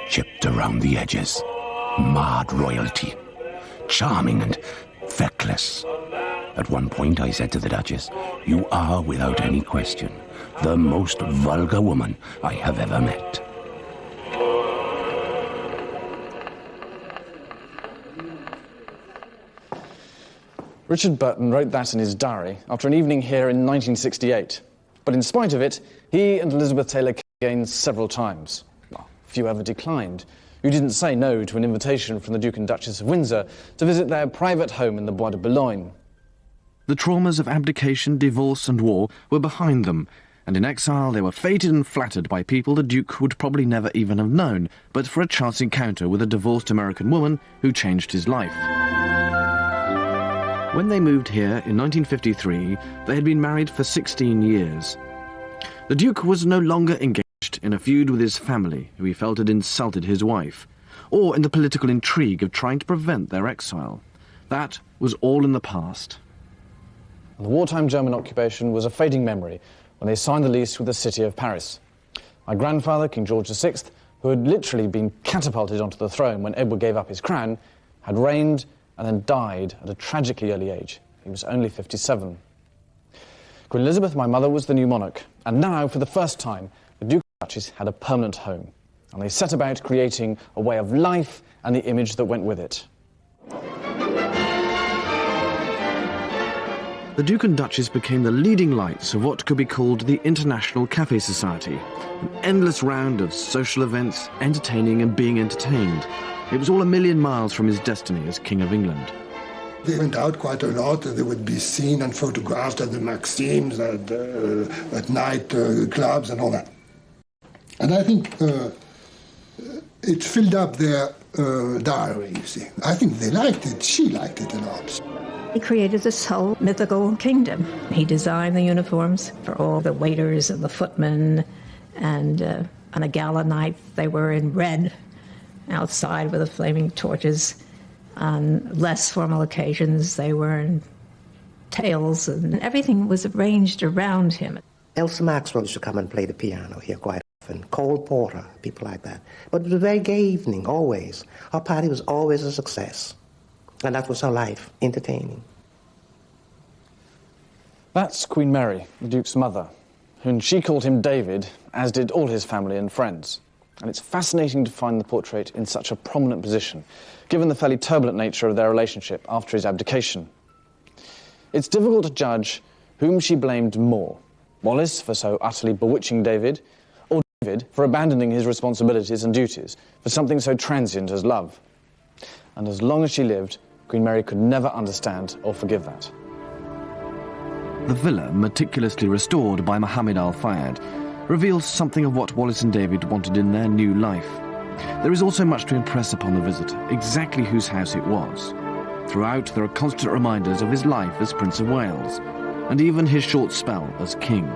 Chipped around the edges. Marred royalty. Charming and feckless. At one point I said to the Duchess, "You are, without any question, the most vulgar woman I have ever met." Richard Burton wrote that in his diary after an evening here in 1968. But in spite of it, he and Elizabeth Taylor came again several times. Well, few ever declined. You didn't say no to an invitation from the Duke and Duchess of Windsor to visit their private home in the Bois de Boulogne. The traumas of abdication, divorce and war were behind them, and in exile they were feted and flattered by people the Duke would probably never even have known, but for a chance encounter with a divorced American woman who changed his life. When they moved here in 1953, they had been married for 16 years. The Duke was no longer engaged in a feud with his family, who he felt had insulted his wife, or in the political intrigue of trying to prevent their exile. That was all in the past. The wartime German occupation was a fading memory when they signed the lease with the city of Paris. My grandfather, King George VI, who had literally been catapulted onto the throne when Edward gave up his crown, had reigned and then died at a tragically early age. He was only 57. Queen Elizabeth, my mother, was the new monarch, and now, for the first time, the Duke and Duchess had a permanent home, and they set about creating a way of life and the image that went with it. The Duke and Duchess became the leading lights of what could be called the International Café Society, an endless round of social events, entertaining and being entertained. It was all a million miles from his destiny as King of England. They went out quite a lot. They would be seen and photographed at the Maxims, at night clubs and all that. And I think it filled up their diary, you see. I think they liked it. She liked it a lot. He created this whole mythical kingdom. He designed the uniforms for all the waiters and the footmen, and on a gala night they were in red outside with the flaming torches. On less formal occasions they were in tails, and everything was arranged around him. Elsa Maxwell used to come and play the piano here quite often, Cole Porter, people like that. But it was a very gay evening, always. Our party was always a success. And that was her life, entertaining. That's Queen Mary, the Duke's mother, and she called him David, as did all his family and friends. And it's fascinating to find the portrait in such a prominent position, given the fairly turbulent nature of their relationship after his abdication. It's difficult to judge whom she blamed more, Wallis for so utterly bewitching David, or David for abandoning his responsibilities and duties for something so transient as love. And as long as she lived, Queen Mary could never understand or forgive that. The villa, meticulously restored by Mohammed Al Fayed, reveals something of what Wallis and David wanted in their new life. There is also much to impress upon the visitor, exactly whose house it was. Throughout, there are constant reminders of his life as Prince of Wales, and even his short spell as king.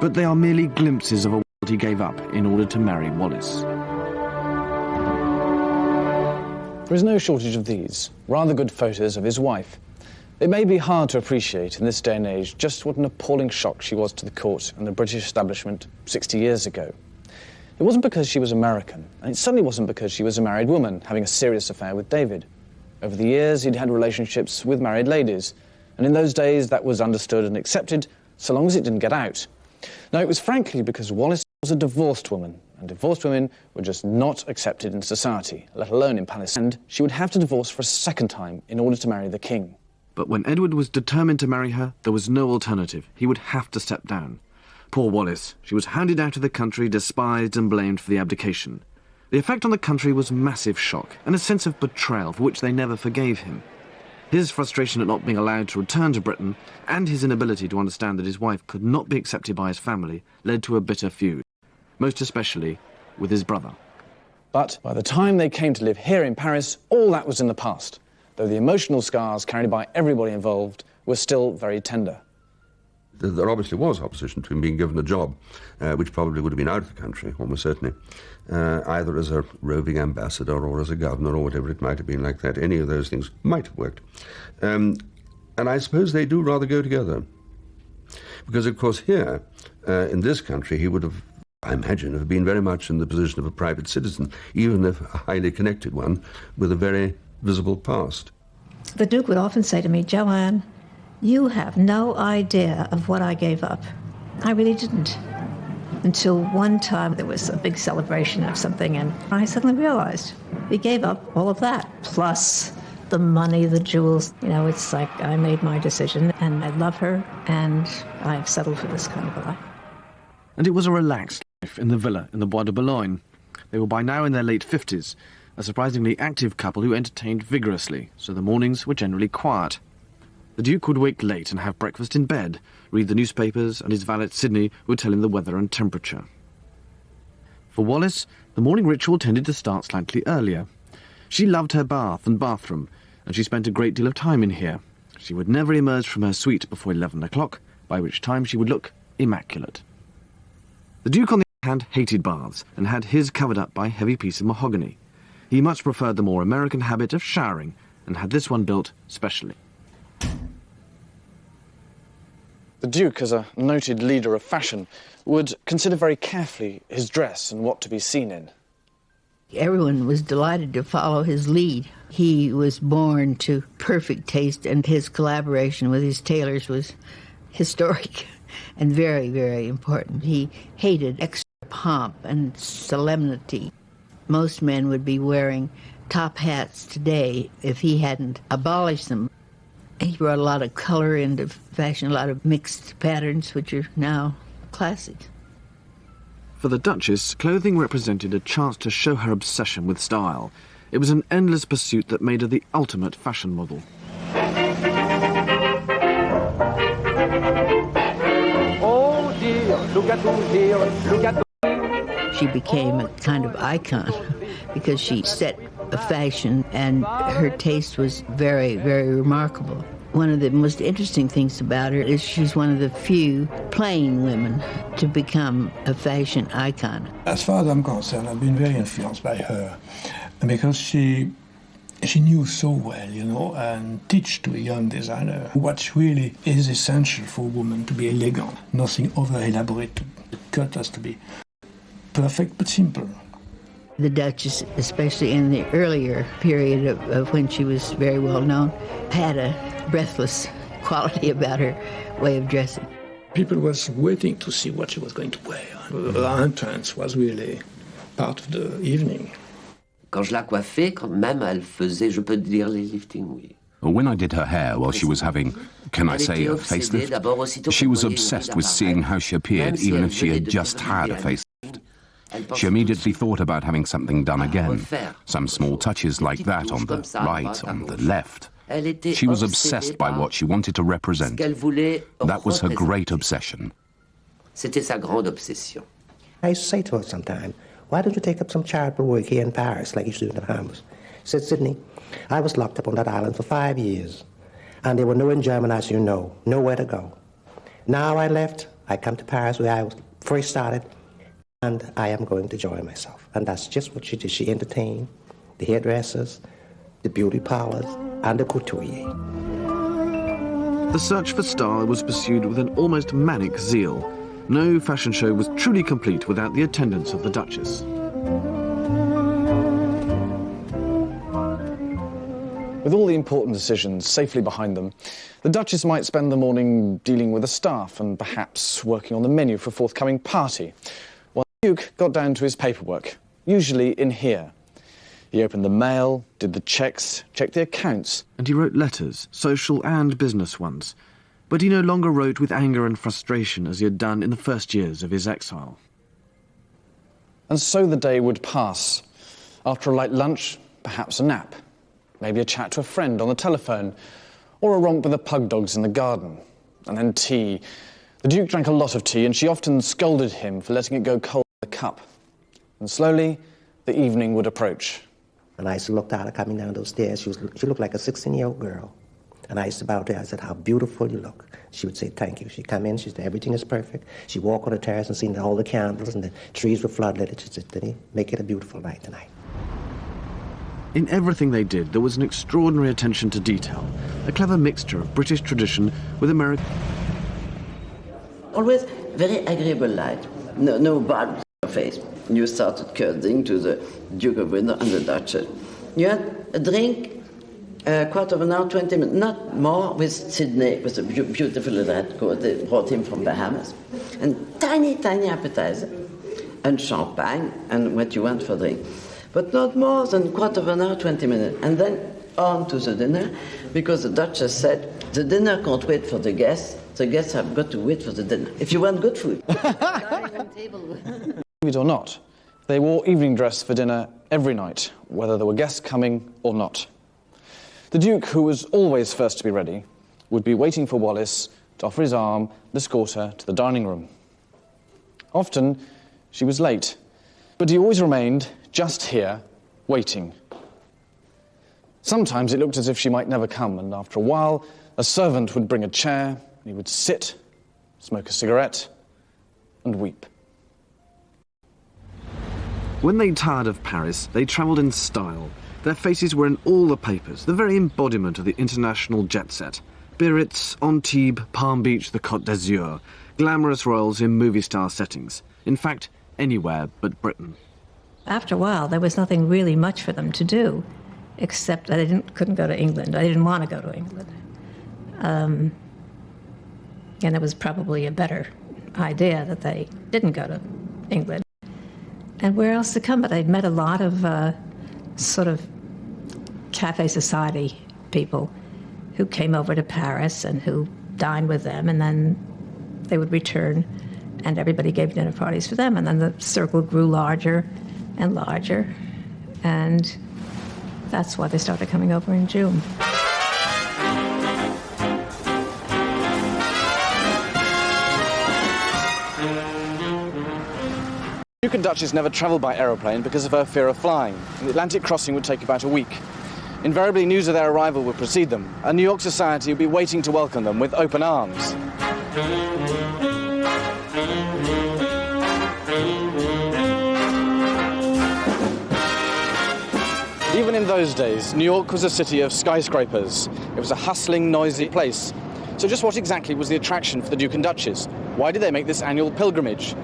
But they are merely glimpses of a world he gave up in order to marry Wallis. There is no shortage of these, rather good photos of his wife. It may be hard to appreciate in this day and age just what an appalling shock she was to the court and the British establishment 60 years ago. It wasn't because she was American, and it certainly wasn't because she was a married woman having a serious affair with David. Over the years, he'd had relationships with married ladies, and in those days that was understood and accepted so long as it didn't get out. No, it was frankly because Wallis was a divorced woman, and divorced women were just not accepted in society, let alone in Palestine. And she would have to divorce for a second time in order to marry the king. But when Edward was determined to marry her, there was no alternative. He would have to step down. Poor Wallis. She was hounded out of the country, despised and blamed for the abdication. The effect on the country was massive shock and a sense of betrayal for which they never forgave him. His frustration at not being allowed to return to Britain and his inability to understand that his wife could not be accepted by his family led to a bitter feud, most especially with his brother. But by the time they came to live here in Paris, all that was in the past, though the emotional scars carried by everybody involved were still very tender. There obviously was opposition to him being given a job, which probably would have been out of the country, almost certainly, either as a roving ambassador or as a governor or whatever it might have been like that. Any of those things might have worked. And I suppose they do rather go together. Because, of course, here, in this country, he would have, I imagine, have been very much in the position of a private citizen, even if a highly connected one, with a very visible past. The Duke would often say to me, "Joanne, you have no idea of what I gave up." I really didn't. Until one time there was a big celebration of something, and I suddenly realized he gave up all of that, plus the money, the jewels. You know, it's like I made my decision, and I love her, and I've settled for this kind of a life. And it was a relaxed life in the villa in the Bois de Boulogne. They were by now in their late 50s, a surprisingly active couple who entertained vigorously, so the mornings were generally quiet. The Duke would wake late and have breakfast in bed, read the newspapers, and his valet Sydney would tell him the weather and temperature. For Wallis, the morning ritual tended to start slightly earlier. She loved her bath and bathroom, and she spent a great deal of time in here. She would never emerge from her suite before 11 o'clock, by which time she would look immaculate. The Duke, on the other hand, hated baths, and had his covered up by a heavy piece of mahogany. He much preferred the more American habit of showering, and had this one built specially. The Duke, as a noted leader of fashion, would consider very carefully his dress and what to be seen in. Everyone was delighted to follow his lead. He was born to perfect taste, and his collaboration with his tailors was historic and very, very important. He hated extra pomp and solemnity. Most men would be wearing top hats today if he hadn't abolished them. He brought a lot of color into fashion, a lot of mixed patterns, which are now classic. For the Duchess, clothing represented a chance to show her obsession with style. It was an endless pursuit that made her the ultimate fashion model. Oh dear, look at who's here, look at the... She became a kind of icon because she set a fashion, and her taste was very, very remarkable. One of the most interesting things about her is she's one of the few plain women to become a fashion icon. As far as I'm concerned, I've been very influenced by her because she knew so well, you know, and teach to a young designer what really is essential for a woman to be elegant. Nothing over-elaborate. The cut has to be perfect but simple. The Duchess, especially in the earlier period of when she was very well known, had a breathless quality about her way of dressing. People was waiting to see what she was going to wear. Her entrance was really part of the evening. Quand je la coiffais, quand même, elle faisait, je peux dire, les liftings, oui. When I did her hair while she was having, can I say, a facelift, she was obsessed with seeing how she appeared, even if she had just had a facelift. She immediately thought about having something done again, some small touches like that on the right, on the left. She was obsessed by what she wanted to represent. That was her great obsession. C'était sa grande obsession. I used to say to her sometime, why don't you take up some charitable work here in Paris like you used to do in the Bahamas? She said, Sydney, I was locked up on that island for 5 years, and there were no in German, as you know, nowhere to go. Now I left, I come to Paris where I was first started, and I am going to enjoy myself. And that's just what she did. She entertained the hairdressers, the beauty parlors, and the couturier. The search for style was pursued with an almost manic zeal. No fashion show was truly complete without the attendance of the Duchess. With all the important decisions safely behind them, the Duchess might spend the morning dealing with the staff and perhaps working on the menu for a forthcoming party, while the Duke got down to his paperwork, usually in here. He opened the mail, did the checks, checked the accounts. And he wrote letters, social and business ones. But he no longer wrote with anger and frustration as he had done in the first years of his exile. And so the day would pass. After a light lunch, perhaps a nap. Maybe a chat to a friend on the telephone, or a romp with the pug dogs in the garden. And then tea. The Duke drank a lot of tea, and she often scolded him for letting it go cold in the cup. And slowly, the evening would approach. And I used to look at her coming down those stairs. She looked like a 16-year-old girl. And I used to bow to her. I said, how beautiful you look. She would say, thank you. She'd come in, she'd say, everything is perfect. She'd walk on the terrace and see all the candles and the trees were floodlit. She said, Denny, make it a beautiful night tonight. In everything they did, there was an extraordinary attention to detail, a clever mixture of British tradition with American... Always very agreeable light, no bad face. You started courting to the Duke of Windsor and the Duchess. You had a drink, a quarter of an hour, 20 minutes, not more, with Sydney, with a beautiful red coat they brought him from Bahamas, and tiny, tiny appetizer, and champagne, and what you want for drink. But not more than a quarter of an hour, 20 minutes. And then on to the dinner, because the Duchess said, the dinner can't wait for the guests have got to wait for the dinner. If you want good food. Believe it or not, they wore evening dress for dinner every night, whether there were guests coming or not. The Duke, who was always first to be ready, would be waiting for Wallis to offer his arm and escort her to the dining room. Often, she was late, but he always remained just here, waiting. Sometimes it looked as if she might never come, and after a while, a servant would bring a chair, and he would sit, smoke a cigarette, and weep. When they tired of Paris, they travelled in style. Their faces were in all the papers, the very embodiment of the international jet set. Biarritz, Antibes, Palm Beach, the Côte d'Azur, glamorous royals in movie-star settings. In fact, anywhere but Britain. After a while, there was nothing really much for them to do, except that they couldn't go to England. I didn't want to go to England. And it was probably a better idea that they didn't go to England. And where else to come? But I'd met a lot of sort of cafe society people who came over to Paris and who dined with them, and then they would return, and everybody gave dinner parties for them, and then the circle grew larger and larger, and that's why they started coming over in June. Duke and Duchess never travelled by aeroplane because of her fear of flying. The Atlantic crossing would take about a week. Invariably, news of their arrival would precede them, and New York society would be waiting to welcome them with open arms. Even in those days, New York was a city of skyscrapers. It was a hustling, noisy place. So just what exactly was the attraction for the Duke and Duchess? Why did they make this annual pilgrimage?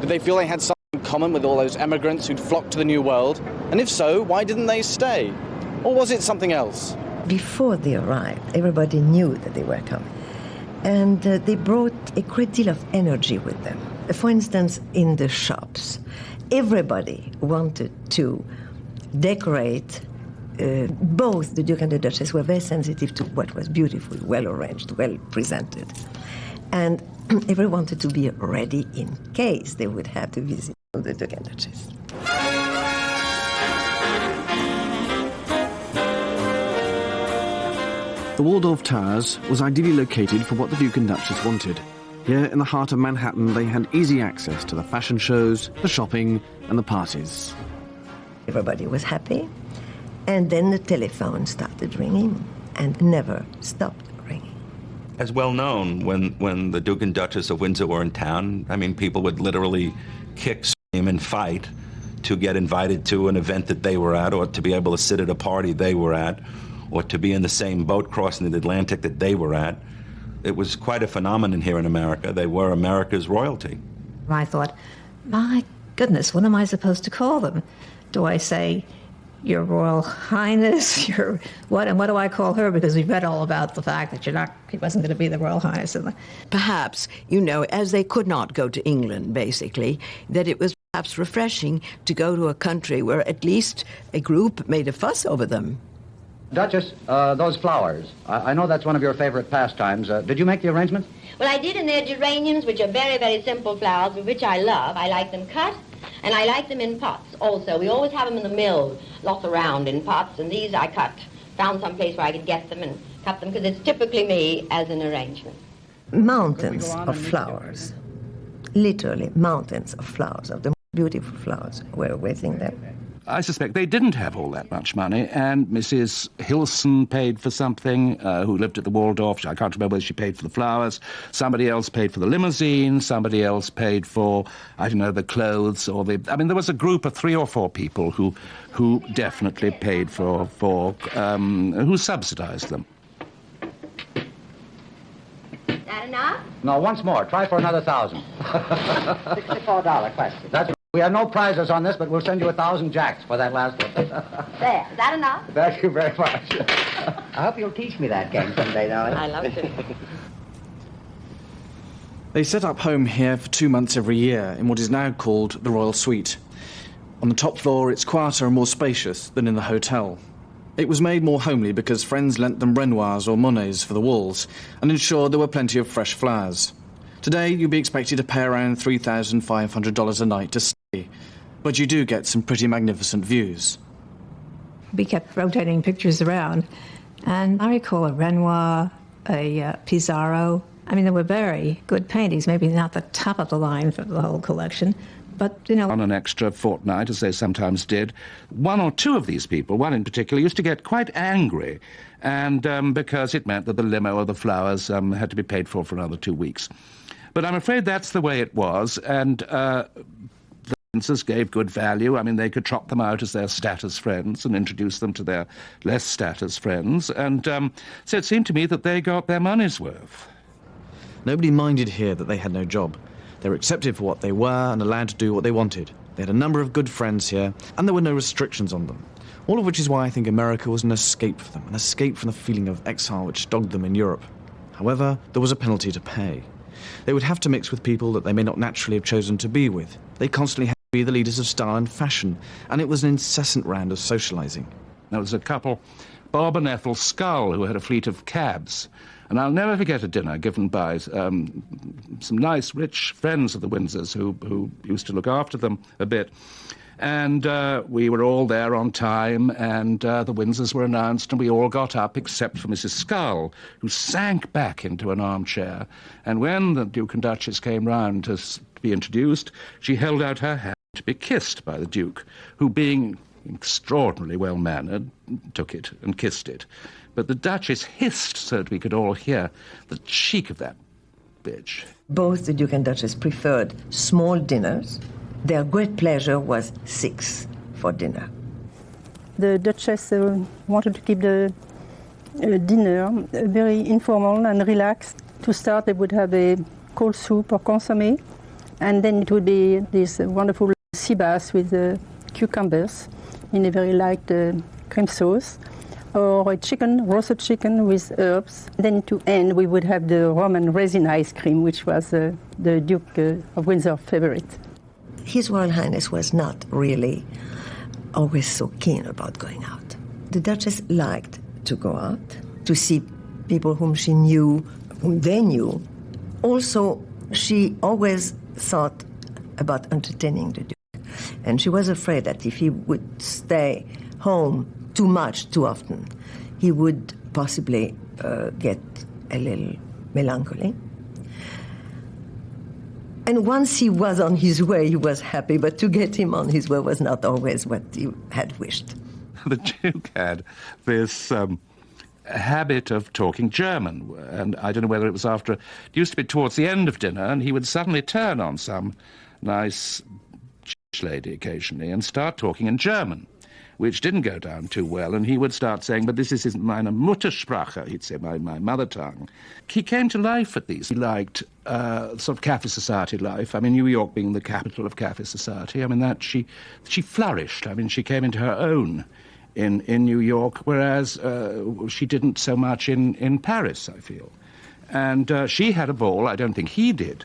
Did they feel they had something in common with all those emigrants who'd flocked to the New World? And if so, why didn't they stay? Or was it something else? Before they arrived, everybody knew that they were coming. And they brought a great deal of energy with them. For instance, in the shops, everybody wanted to decorate. Both the Duke and the Duchess were very sensitive to what was beautiful, well arranged, well presented. And everyone wanted to be ready in case they would have to visit the Duke and Duchess. The Waldorf Towers was ideally located for what the Duke and Duchess wanted. Here in the heart of Manhattan, they had easy access to the fashion shows, the shopping, and the parties. Everybody was happy, and then the telephone started ringing and never stopped ringing. As well known, when the Duke and Duchess of Windsor were in town, I mean, people would literally kick, scream, and fight to get invited to an event that they were at, or to be able to sit at a party they were at, or to be in the same boat crossing the Atlantic that they were at. It was quite a phenomenon here in America. They were America's royalty. I thought, my goodness, what am I supposed to call them? Do I say, Your Royal Highness, your what, and what do I call her? Because we've read all about the fact that he wasn't going to be the Royal Highness. Perhaps, as they could not go to England, basically, that it was perhaps refreshing to go to a country where at least a group made a fuss over them. Duchess, those flowers. I know that's one of your favorite pastimes. Did you make the arrangements? Well, I did, and they're geraniums, which are very, very simple flowers, which I love. I like them cut, and I like them in pots also. We always have them in the mill, lots around in pots, and these I cut. Found some place where I could get them and cut them, because it's typically me as an arrangement. Mountains of flowers, literally mountains of flowers, of the beautiful flowers were waiting there. I suspect they didn't have all that much money, and Mrs. Hilson paid for something, who lived at the Waldorf. I can't remember whether she paid for the flowers. Somebody else paid for the limousine. Somebody else paid for, I don't know, the clothes or the... I mean, there was a group of 3 or 4 people who definitely paid for who subsidized them. That enough? No, once more. Try for another 1,000. $64 question. That's... We have no prizes on this, but we'll send you 1,000 jacks for that last one. There, is that enough? Thank you very much. I hope you'll teach me that game someday, darling. I love to. They set up home here for 2 months every year in what is now called the Royal Suite. On the top floor, it's quieter and more spacious than in the hotel. It was made more homely because friends lent them Renoirs or Monets for the walls and ensured there were plenty of fresh flowers. Today, you'd be expected to pay around $3,500 a night to stay, but you do get some pretty magnificent views. We kept rotating pictures around, and I recall a Renoir, a Pissarro. I mean, they were very good paintings, maybe not the top of the line for the whole collection, but, you know... On an extra fortnight, as they sometimes did, 1 or 2 of these people, one in particular, used to get quite angry, and because it meant that the limo or the flowers had to be paid for another 2 weeks. But I'm afraid that's the way it was, and the Windsors gave good value. I mean, they could trot them out as their status friends and introduce them to their less status friends, and so it seemed to me that they got their money's worth. Nobody minded here that they had no job. They were accepted for what they were and allowed to do what they wanted. They had a number of good friends here, and there were no restrictions on them. All of which is why I think America was an escape for them, an escape from the feeling of exile which dogged them in Europe. However, there was a penalty to pay. They would have to mix with people that they may not naturally have chosen to be with. They constantly had to be the leaders of style and fashion, and it was an incessant round of socialising. There was a couple, Bob and Ethel Scull, who had a fleet of cabs. And I'll never forget a dinner given by some nice, rich friends of the Windsors who used to look after them a bit. And we were all there on time, and the Windsors were announced, and we all got up except for Mrs. Scull, who sank back into an armchair. And when the Duke and Duchess came round to be introduced, she held out her hand to be kissed by the Duke, who, being extraordinarily well-mannered, took it and kissed it. But the Duchess hissed so that we could all hear the cheek of that bitch. Both the Duke and Duchess preferred small dinners. Their great pleasure was 6 for dinner. The Duchess wanted to keep the dinner very informal and relaxed. To start, they would have a cold soup or consommé, and then it would be this wonderful sea bass with cucumbers in a very light cream sauce, or a roasted chicken with herbs. Then to end, we would have the rum and resin ice cream, which was the Duke of Windsor favorite. His Royal Highness was not really always so keen about going out. The Duchess liked to go out, to see people whom she knew, whom they knew. Also, she always thought about entertaining the Duke. And she was afraid that if he would stay home too much, too often, he would possibly get a little melancholy. And once he was on his way, he was happy, but to get him on his way was not always what he had wished. The Duke had this habit of talking German, and I don't know whether it was after... It used to be towards the end of dinner, and he would suddenly turn on some nice lady occasionally and start talking in German, which didn't go down too well, and he would start saying, but this is meine Muttersprache, he'd say, my mother tongue. He came to life at these. He liked sort of cafe society life. I mean, New York being the capital of cafe society, I mean, that she flourished. I mean, she came into her own in New York, whereas she didn't so much in Paris, I feel. And she had a ball, I don't think he did.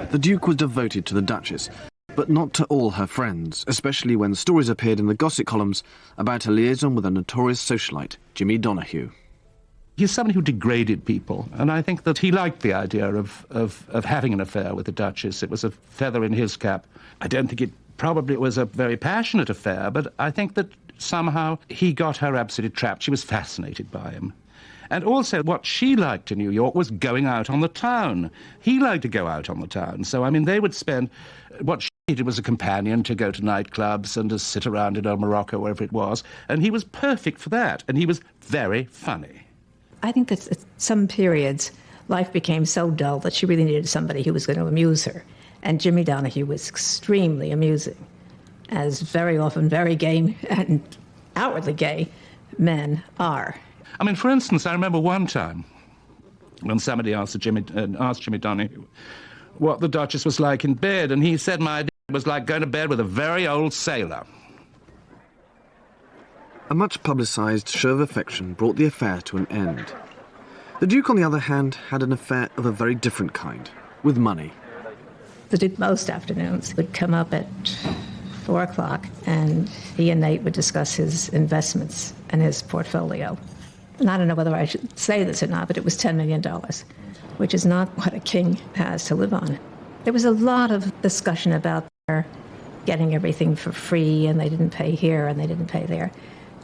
The Duke was devoted to the Duchess, but not to all her friends, especially when stories appeared in the gossip columns about her liaison with a notorious socialite, Jimmy Donahue. He's somebody who degraded people, and I think that he liked the idea of having an affair with the Duchess. It was a feather in his cap. I don't think it was a very passionate affair, but I think that somehow he got her absolutely trapped. She was fascinated by him. And also what she liked in New York was going out on the town. He liked to go out on the town. So, I mean, they would spend... What she needed was a companion to go to nightclubs and to sit around in old Morocco, wherever it was. And he was perfect for that. And he was very funny. I think that at some periods, life became so dull that she really needed somebody who was going to amuse her. And Jimmy Donahue was extremely amusing, as very often very gay and outwardly gay men are. I mean, for instance, I remember one time when somebody asked Jimmy Donahue what the Duchess was like in bed, and he said my idea was like going to bed with a very old sailor. A much publicised show of affection brought the affair to an end. The Duke, on the other hand, had an affair of a very different kind, with money. The Duke most afternoons would come up at 4 o'clock, and he and Nate would discuss his investments and his portfolio. And I don't know whether I should say this or not, but it was $10 million, which is not what a king has to live on. There was a lot of discussion about their getting everything for free, and they didn't pay here and they didn't pay there.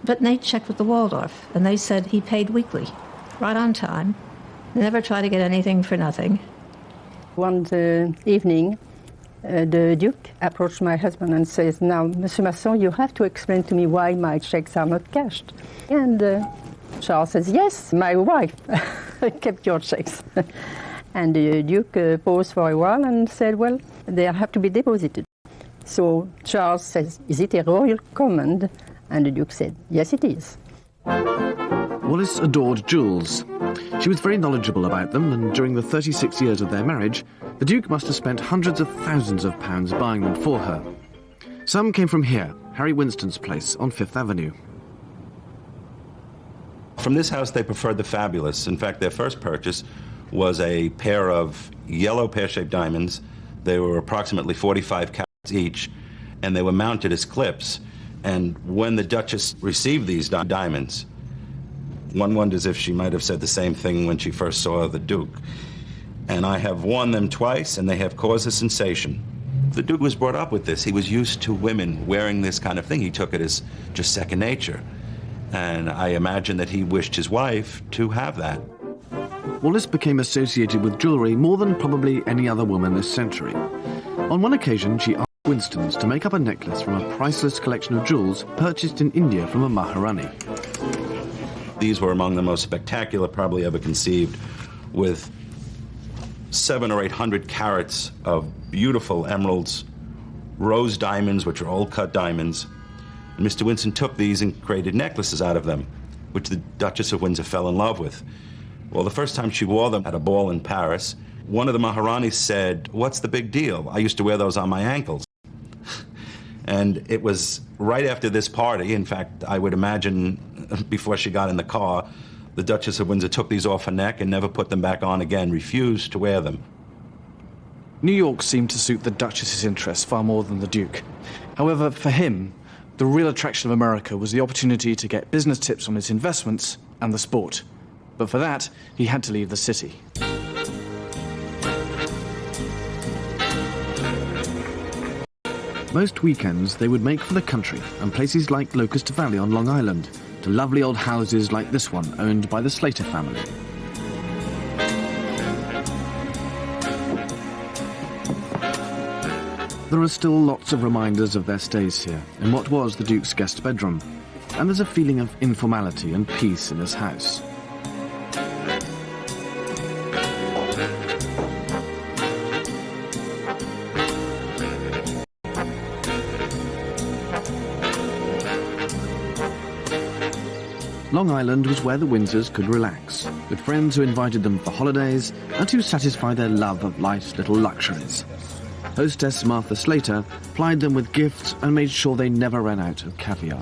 But Nate checked with the Waldorf, and they said he paid weekly, right on time, never tried to get anything for nothing. One evening, the Duke approached my husband and says, "Now, Monsieur Masson, you have to explain to me why my checks are not cashed." And Charles says, "Yes, my wife kept your checks." And the Duke paused for a while and said, "Well, they have to be deposited." So Charles says, "Is it a royal command?" And the Duke said, "Yes, it is." Wallis adored jewels. She was very knowledgeable about them, and during the 36 years of their marriage, the Duke must have spent hundreds of thousands of pounds buying them for her. Some came from here, Harry Winston's place on Fifth Avenue. From this house, they preferred the fabulous. In fact, their first purchase was a pair of yellow pear-shaped diamonds. They were approximately 45 carats each, and they were mounted as clips. And when the Duchess received these diamonds, one wonders if she might have said the same thing when she first saw the Duke. And I have worn them twice, and they have caused a sensation. The Duke was brought up with this. He was used to women wearing this kind of thing. He took it as just second nature. And I imagine that he wished his wife to have that. Wallis became associated with jewellery more than probably any other woman this century. On one occasion, she asked Winstons to make up a necklace from a priceless collection of jewels purchased in India from a Maharani. These were among the most spectacular probably ever conceived, with 700 or 800 carats of beautiful emeralds, rose diamonds, which are old cut diamonds. And Mr. Winston took these and created necklaces out of them, which the Duchess of Windsor fell in love with. Well, the first time she wore them at a ball in Paris, one of the Maharanis said, "What's the big deal? I used to wear those on my ankles." And it was right after this party, in fact, I would imagine before she got in the car, the Duchess of Windsor took these off her neck and never put them back on again, refused to wear them. New York seemed to suit the Duchess's interests far more than the Duke. However, for him, the real attraction of America was the opportunity to get business tips on his investments and the sport. But for that, he had to leave the city. Most weekends they would make for the country and places like Locust Valley on Long Island, to lovely old houses like this one owned by the Slater family. There are still lots of reminders of their stays here in what was the Duke's guest bedroom, and there's a feeling of informality and peace in his house. Long Island was where the Windsors could relax, with friends who invited them for holidays and to satisfy their love of life's little luxuries. Hostess Martha Slater plied them with gifts and made sure they never ran out of caviar.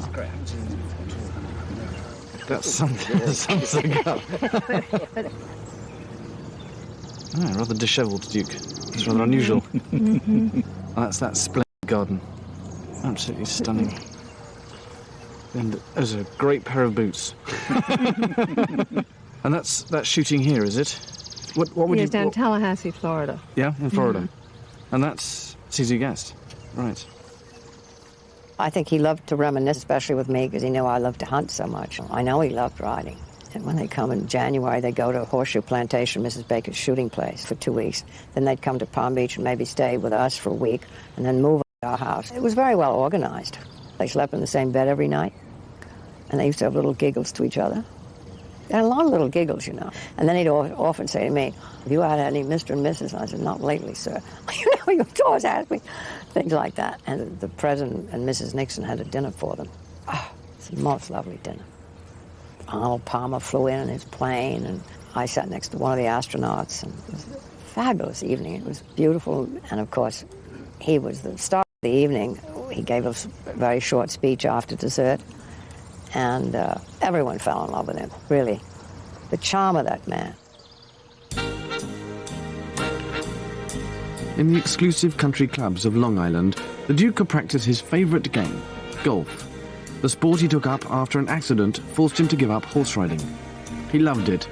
That's something up. Rather dishevelled Duke. It's rather unusual. Oh, that's that splendid garden. Absolutely stunning. And there's a great pair of boots. And that's shooting here, is it? What would you... Yes, down Tallahassee, Florida. Yeah, in Florida. And that's Easy Guest. Right. I think he loved to reminisce, especially with me, because he knew I loved to hunt so much. I know he loved riding. And when they come in January, they go to Horseshoe Plantation, Mrs. Baker's shooting place, for 2 weeks. Then they'd come to Palm Beach and maybe stay with us for a week and then move to our house. It was very well organized. They slept in the same bed every night, and they used to have little giggles to each other. They had a lot of little giggles, you know. And then he'd often say to me, "Have you had any Mr. and Mrs.?" I said, "Not lately, sir." You know, you always ask me things like that. And the President and Mrs. Nixon had a dinner for them. Oh, it's the most lovely dinner. Arnold Palmer flew in his plane, and I sat next to one of the astronauts, and it was a fabulous evening. It was beautiful, and of course, he was the star of the evening. He gave us a very short speech after dessert, and everyone fell in love with him, really. The charm of that man. In the exclusive country clubs of Long Island, the Duke could practice his favourite game, golf. The sport he took up after an accident forced him to give up horse riding. He loved it,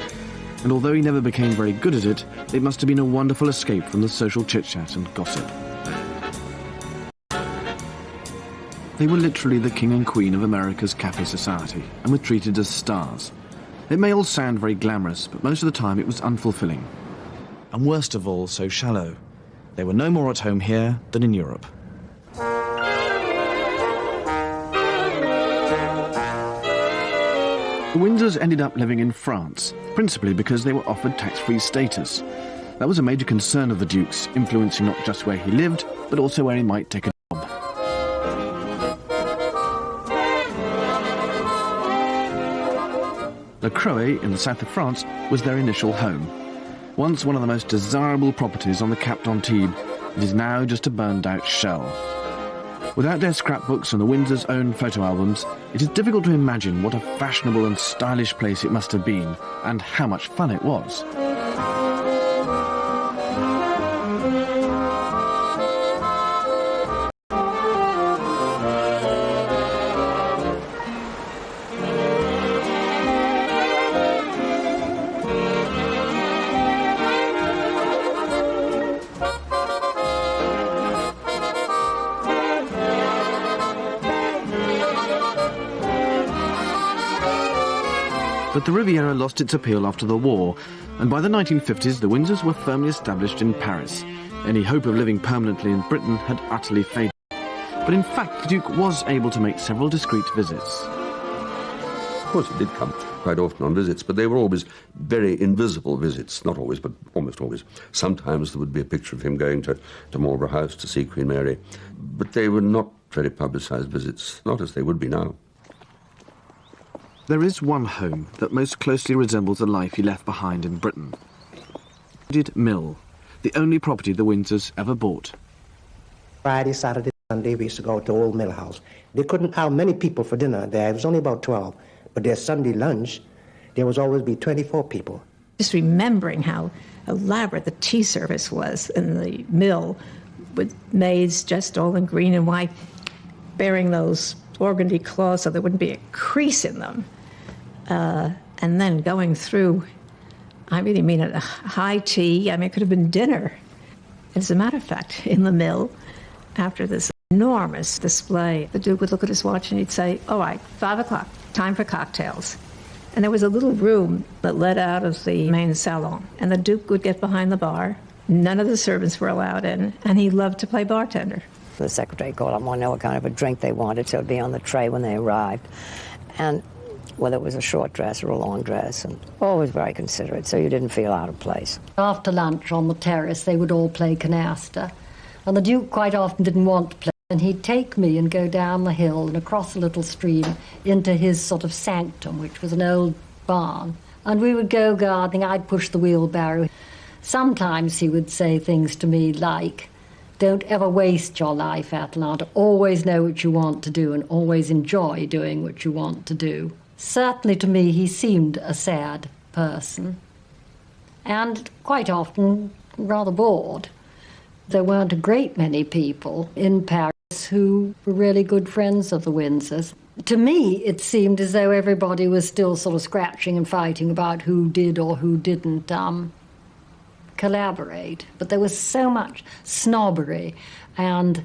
and although he never became very good at it, it must have been a wonderful escape from the social chit-chat and gossip. They were literally the king and queen of America's cafe society, and were treated as stars. It may all sound very glamorous, but most of the time it was unfulfilling. And worst of all, so shallow. They were no more at home here than in Europe. The Windsors ended up living in France, principally because they were offered tax-free status. That was a major concern of the Duke's, influencing not just where he lived, but also where he might take a job. Le Creuet, in the south of France, was their initial home. Once one of the most desirable properties on the Cap d'Antibes, it is now just a burned-out shell. Without their scrapbooks and the Windsors' own photo albums, it is difficult to imagine what a fashionable and stylish place it must have been, and how much fun it was. But the Riviera lost its appeal after the war, and by the 1950s the Windsors were firmly established in Paris. Any hope of living permanently in Britain had utterly faded. But in fact the Duke was able to make several discreet visits. Of course he did come quite often on visits, but they were always very invisible visits. Not always, but almost always. Sometimes there would be a picture of him going to Marlborough House to see Queen Mary, but they were not very publicised visits, not as they would be now. There is one home that most closely resembles the life he left behind in Britain. Mill, the only property the Windsors ever bought. Friday, Saturday, Sunday, we used to go to Old Mill House. They couldn't have many people for dinner there. It was only about 12. But their Sunday lunch, there was always be 24 people. Just remembering how elaborate the tea service was in the mill, with maids dressed all in green and white, bearing those organdy cloths so there wouldn't be a crease in them. And then going through, I really mean a high tea. I mean, it could have been dinner. As a matter of fact, in the mill, after this enormous display, the Duke would look at his watch and he'd say, "All right, 5 o'clock, time for cocktails." And there was a little room that led out of the main salon, and the Duke would get behind the bar. None of the servants were allowed in, and he loved to play bartender. The secretary called up, wanted to know what kind of a drink they wanted, so it'd be on the tray when they arrived. And whether it was a short dress or a long dress, and always very considerate, so you didn't feel out of place. After lunch on the terrace, they would all play canasta, and the Duke quite often didn't want to play, and he'd take me and go down the hill and across a little stream into his sort of sanctum, which was an old barn, and we would go gardening. I'd push the wheelbarrow. Sometimes he would say things to me like, "Don't ever waste your life, Atalanta. Always know what you want to do and always enjoy doing what you want to do." Certainly to me he seemed a sad person, and quite often rather bored. There weren't a great many people in Paris who were really good friends of the Windsors. To me it seemed as though everybody was still sort of scratching and fighting about who did or who didn't collaborate. But there was so much snobbery and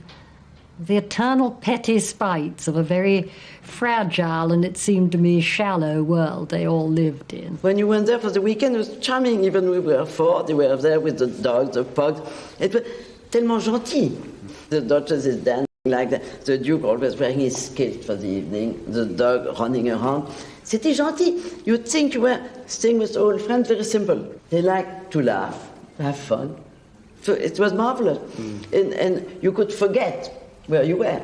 The eternal petty spites of a very fragile and, it seemed to me, shallow world they all lived in. When you went there for the weekend, it was charming. Even we were four, they were there with the dogs, the pugs. It was tellement gentil. The Duchess is dancing like that. The Duke always wearing his kilt for the evening, the dog running around. C'était gentil. You'd think you were staying with old friends, very simple. They liked to laugh, have fun. So it was marvelous. And you could forget where you were.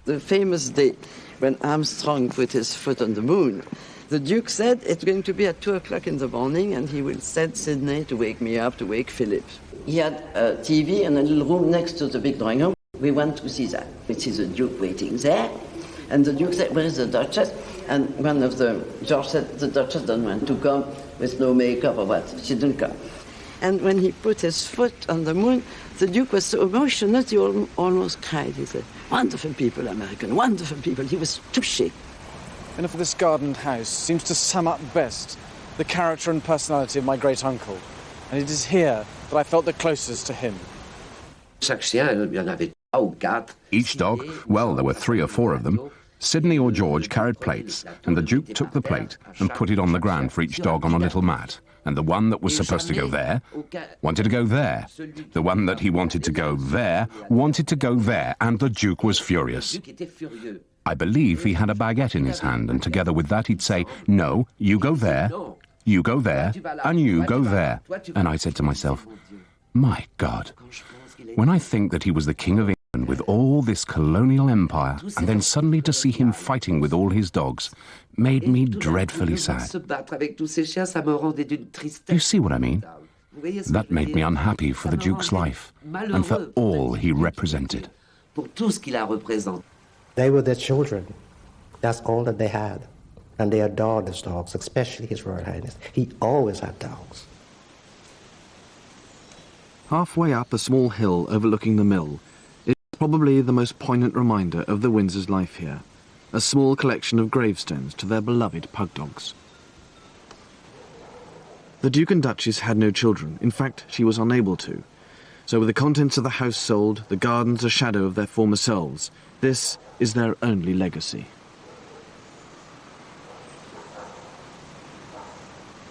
The famous day when Armstrong put his foot on the moon, the Duke said it's going to be at 2 o'clock in the morning and he will send Sydney to wake me up, to wake Philip. He had a TV in a little room next to the big drawing room. We went to see that. We see the Duke waiting there. And the Duke said, where is the Duchess? And George said, the Duchess doesn't want to come with no makeup or what. She didn't come. And when he put his foot on the moon, the Duke was so emotional, he almost cried. He said, wonderful people, American, wonderful people. He was touché. And if this gardened house seems to sum up best the character and personality of my great-uncle, and it is here that I felt the closest to him. Each dog, well, there were 3 or 4 of them, Sydney or George carried plates, and the Duke took the plate and put it on the ground for each dog on a little mat. And the one that was supposed to go there wanted to go there. The one that he wanted to go there wanted to go there, and the Duke was furious. I believe he had a baguette in his hand, and together with that he'd say, no, you go there, you go there, and you go there. And I said to myself, my God, when I think that he was the King of England with all this colonial empire, and then suddenly to see him fighting with all his dogs, made me dreadfully sad. You see what I mean? That made me unhappy for the Duke's life, and for all he represented. They were their children. That's all that they had. And they adored his dogs, especially His Royal Highness. He always had dogs. Halfway up a small hill overlooking the mill is probably the most poignant reminder of the Windsors' life here. A small collection of gravestones to their beloved pug dogs. The Duke and Duchess had no children. In fact, she was unable to. So with the contents of the house sold, the gardens a shadow of their former selves, this is their only legacy.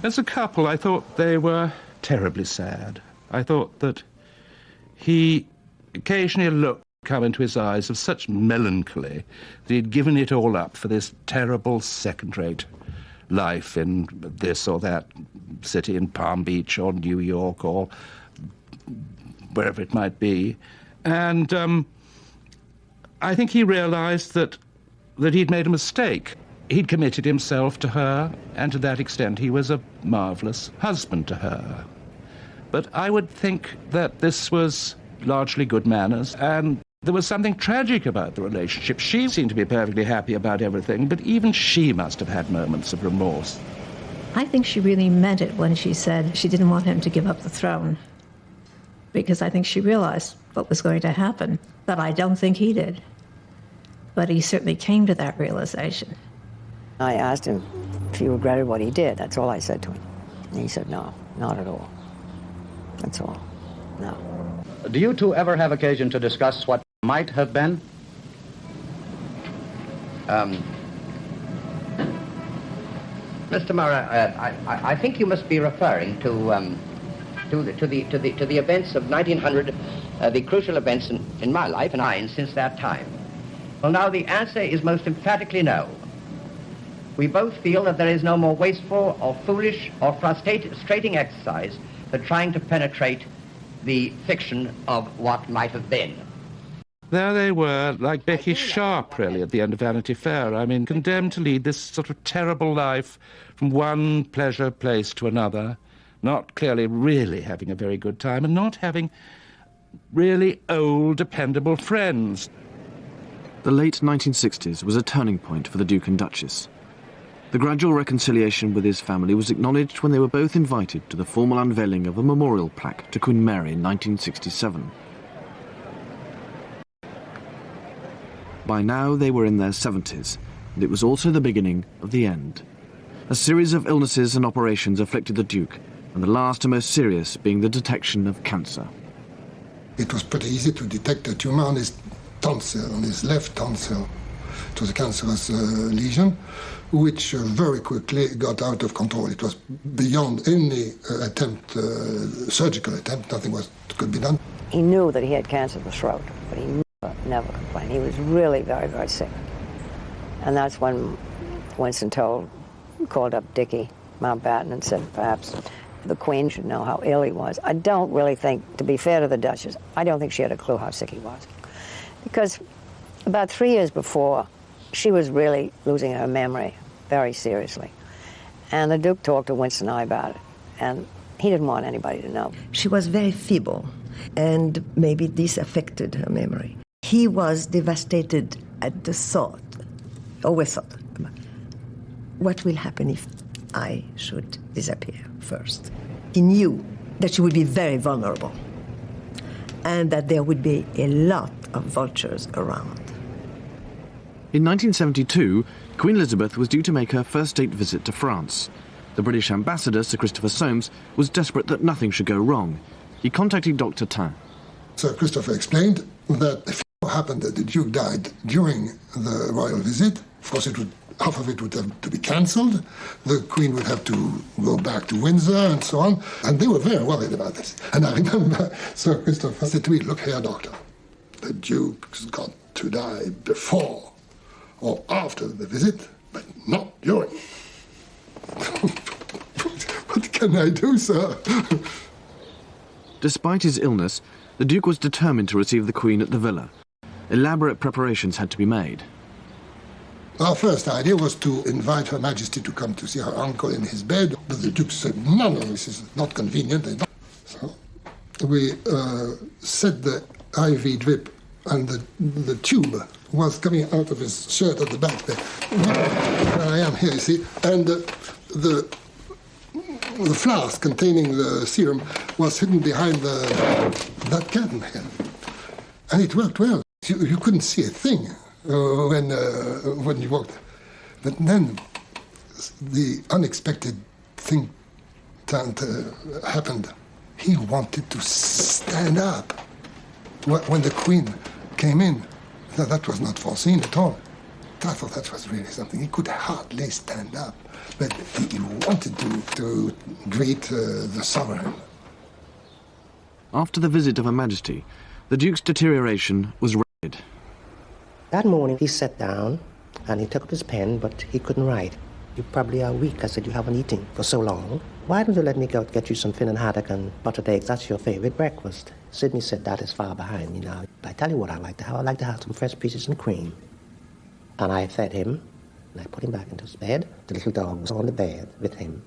As a couple, I thought they were terribly sad. I thought that he occasionally looked come into his eyes of such melancholy that he'd given it all up for this terrible second-rate life in this or that city in Palm Beach or New York or wherever it might be. And I think he realized that he'd made a mistake. He'd committed himself to her, and to that extent he was a marvelous husband to her. But I would think that this was largely good manners, and there was something tragic about the relationship. She seemed to be perfectly happy about everything, but even she must have had moments of remorse. I think she really meant it when she said she didn't want him to give up the throne, because I think she realized what was going to happen, but I don't think he did. But he certainly came to that realization. I asked him if he regretted what he did. That's all I said to him. And he said, no, not at all. That's all. No. Do you two ever have occasion to discuss what might have been? Mr. Murray, I think you must be referring to the events of 1900, the crucial events in my life and mine since that time. Well, now the answer is most emphatically no. We both feel that there is no more wasteful or foolish or frustrating exercise than trying to penetrate the fiction of what might have been. There they were, like Becky Sharp, really, at the end of Vanity Fair. I mean, condemned to lead this sort of terrible life from one pleasure place to another, not clearly really having a very good time, and not having really old, dependable friends. The late 1960s was a turning point for the Duke and Duchess. The gradual reconciliation with his family was acknowledged when they were both invited to the formal unveiling of a memorial plaque to Queen Mary in 1967. By now they were in their 70s, and it was also the beginning of the end. A series of illnesses and operations afflicted the Duke, and the last and most serious being the detection of cancer. It was pretty easy to detect a tumor on his tonsil, on his left tonsil. It was a cancerous lesion, which very quickly got out of control. It was beyond any surgical attempt. Nothing could be done. He knew that he had cancer of the throat, but he never complained. He was really very, very sick. And that's when Winston called up Dickie Mountbatten and said perhaps the Queen should know how ill he was. I don't really think, to be fair to the Duchess, I don't think she had a clue how sick he was. Because about 3 years before, she was really losing her memory very seriously. And the Duke talked to Winston and I about it, and he didn't want anybody to know. She was very feeble, and maybe this affected her memory. He was devastated at the thought, always thought, what will happen if I should disappear first? He knew that she would be very vulnerable and that there would be a lot of vultures around. In 1972, Queen Elizabeth was due to make her first state visit to France. The British ambassador, Sir Christopher Soames, was desperate that nothing should go wrong. He contacted Dr. Tain. Sir Christopher explained that if it happened that the Duke died during the royal visit, of course half of it would have to be cancelled, the Queen would have to go back to Windsor and so on, and they were very worried about this. And I remember Sir Christopher said to me, look here, doctor, the Duke's got to die before or after the visit, but not during. What can I do, sir? Despite his illness, the Duke was determined to receive the Queen at the villa. Elaborate preparations had to be made. Our first idea was to invite Her Majesty to come to see her uncle in his bed, but the Duke said, no, this is not convenient. So we set the IV drip, and the tube was coming out of his shirt at the back there. Where I am here, you see, and the flask containing the serum was hidden behind that curtain here. And it worked well. You couldn't see a thing when you walked. But then the unexpected thing happened. He wanted to stand up. When the Queen came in, that was not foreseen at all. I thought that was really something. He could hardly stand up, but he wanted to greet the sovereign. After the visit of Her Majesty, the Duke's deterioration was rapid. That morning he sat down and he took up his pen, but he couldn't write. You probably are weak. I said, you haven't eaten for so long. Why don't you let me go get you some Finnan haddock and buttered eggs? That's your favorite breakfast. Sidney said, that is far behind me now. I tell you what I like to have. I like to have some fresh peaches and cream. And I fed him, and I put him back into his bed. The little dog was on the bed with him.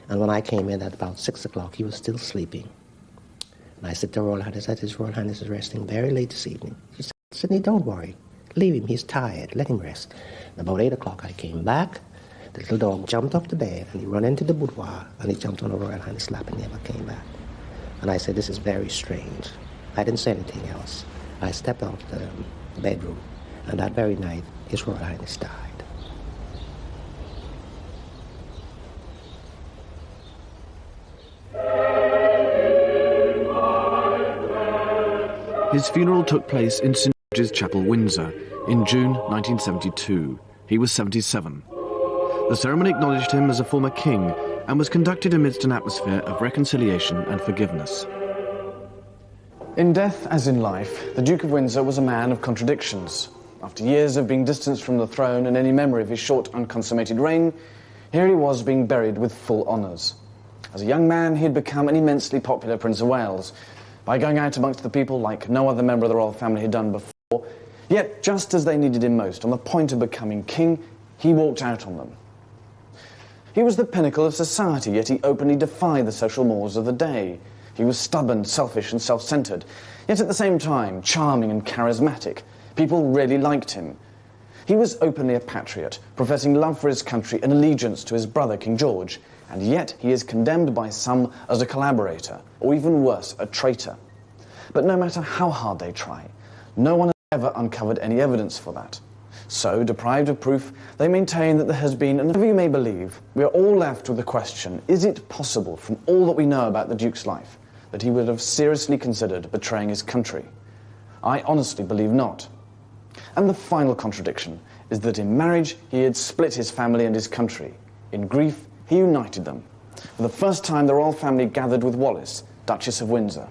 And when I came in at about 6 o'clock, he was still sleeping. And I said to Royal Highness, His Royal Highness is resting very late this evening. She said, Sidney, don't worry. Leave him, he's tired. Let him rest. And about 8 o'clock, I came back. The little dog jumped off the bed, and he ran into the boudoir, and he jumped on a Royal Highness' lap and never came back. And I said, this is very strange. I didn't say anything else. I stepped out of the bedroom, and that very night, His Royal Highness died. His funeral took place in St. George's Chapel, Windsor, in June 1972. He was 77. The ceremony acknowledged him as a former king and was conducted amidst an atmosphere of reconciliation and forgiveness. In death, as in life, the Duke of Windsor was a man of contradictions. After years of being distanced from the throne and any memory of his short, unconsummated reign, here he was being buried with full honours. As a young man, he had become an immensely popular Prince of Wales, by going out amongst the people like no other member of the royal family had done before. Yet, just as they needed him most, on the point of becoming king, he walked out on them. He was the pinnacle of society, yet he openly defied the social mores of the day. He was stubborn, selfish and self-centred, yet at the same time charming and charismatic. People really liked him. He was openly a patriot, professing love for his country and allegiance to his brother, King George, and yet he is condemned by some as a collaborator, or even worse, a traitor. But no matter how hard they try, no one has ever uncovered any evidence for that. So, deprived of proof, they maintain that there has been, and whatever you may believe, we are all left with the question, is it possible, from all that we know about the Duke's life, that he would have seriously considered betraying his country. I honestly believe not. And the final contradiction is that in marriage he had split his family and his country. In grief, he united them. For the first time, the royal family gathered with Wallis, Duchess of Windsor.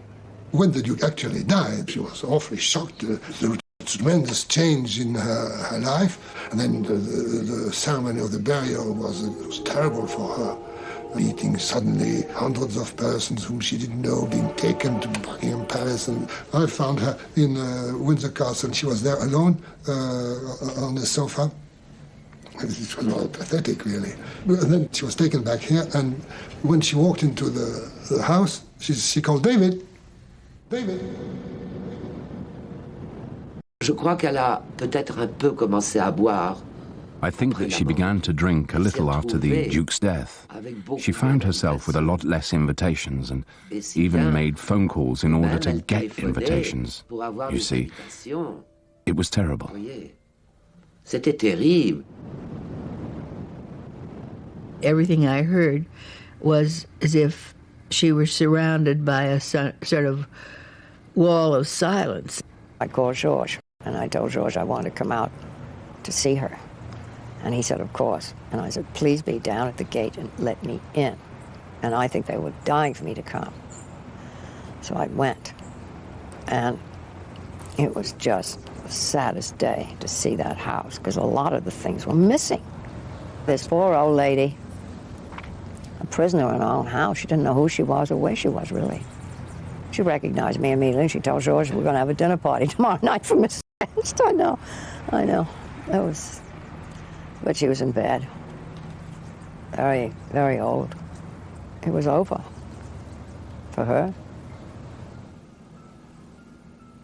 When the Duke actually died, she was awfully shocked. There was a tremendous change in her life. And then the ceremony of the burial was terrible for her. Meeting suddenly hundreds of persons whom she didn't know being taken to Buckingham Palace. And I found her in Windsor Castle. She was there alone on the sofa. It was rather pathetic, really. And then she was taken back here, and when she walked into the house, she called David. David. Je crois qu'elle a peut-être un peu commencé à boire. I think that she began to drink a little after the Duke's death. She found herself with a lot less invitations and even made phone calls in order to get invitations. You see, it was terrible. C'était terrible. Everything I heard was as if she was surrounded by a sort of wall of silence. I called George, and I told George I wanted to come out to see her. And he said, of course. And I said, please be down at the gate and let me in. And I think they were dying for me to come. So I went. And it was just the saddest day to see that house, because a lot of the things were missing. This poor old lady, a prisoner in her own house, she didn't know who she was or where she was, really. She recognized me immediately, and she told George we're going to have a dinner party tomorrow night for Mrs. Ernst. I know. That was... But she was in bed. Very, very old. It was over. For her.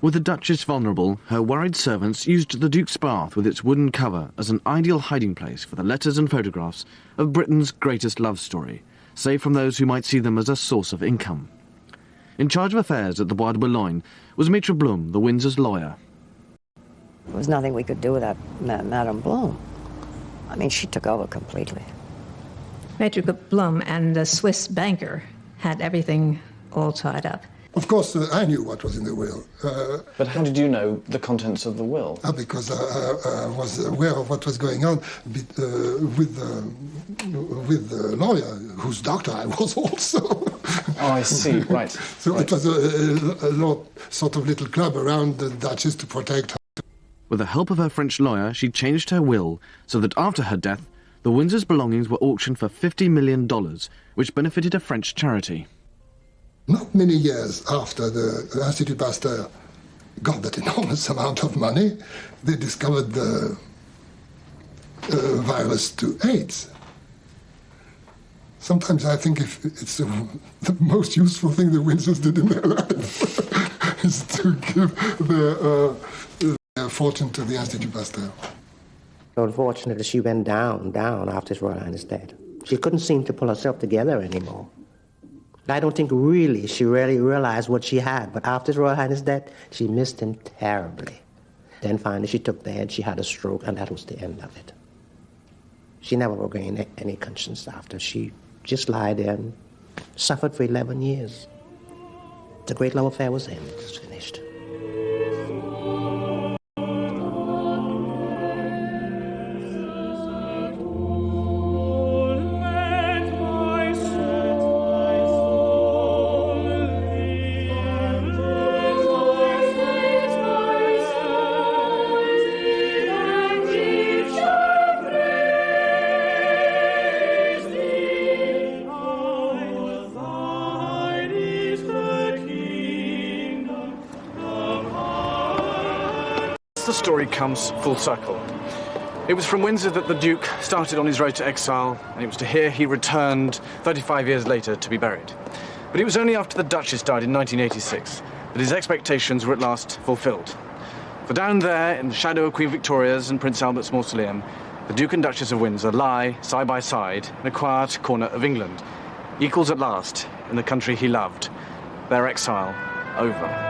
With the Duchess vulnerable, her worried servants used the Duke's bath with its wooden cover as an ideal hiding place for the letters and photographs of Britain's greatest love story, save from those who might see them as a source of income. In charge of affairs at the Bois de Boulogne was Maitre Blum, the Windsors lawyer. There was nothing we could do without Madame Blum. I mean, she took over completely. Maitre Blum and the Swiss banker had everything all tied up. Of course, I knew what was in the will. But how did you know the contents of the will? Because I was aware of what was going on with the lawyer, whose doctor I was also. Oh, I see, right. So right. It was a sort of little club around the Duchess to protect her. With the help of her French lawyer, she changed her will so that after her death, the Windsors' belongings were auctioned for $50 million, which benefited a French charity. Not many years after the Institut Pasteur got that enormous amount of money, they discovered the virus to AIDS. Sometimes I think if it's the most useful thing the Windsors did in their life is to give their fortune to the Institut Pasteur. Unfortunately, she went down after His Royal Highness' death. She couldn't seem to pull herself together anymore. I don't think she really realized what she had, but after His Royal Highness' death, she missed him terribly. Then finally she took the head, she had a stroke, and that was the end of it. She never regained any conscience after. She just lied there and suffered for 11 years. The great love affair was ended, it was finished. The story comes full circle. It was from Windsor that the Duke started on his road to exile, and it was to here he returned 35 years later to be buried. But it was only after the Duchess died in 1986 that his expectations were at last fulfilled. For down there, in the shadow of Queen Victoria's and Prince Albert's mausoleum, the Duke and Duchess of Windsor lie side by side in a quiet corner of England, equals at last in the country he loved, their exile over.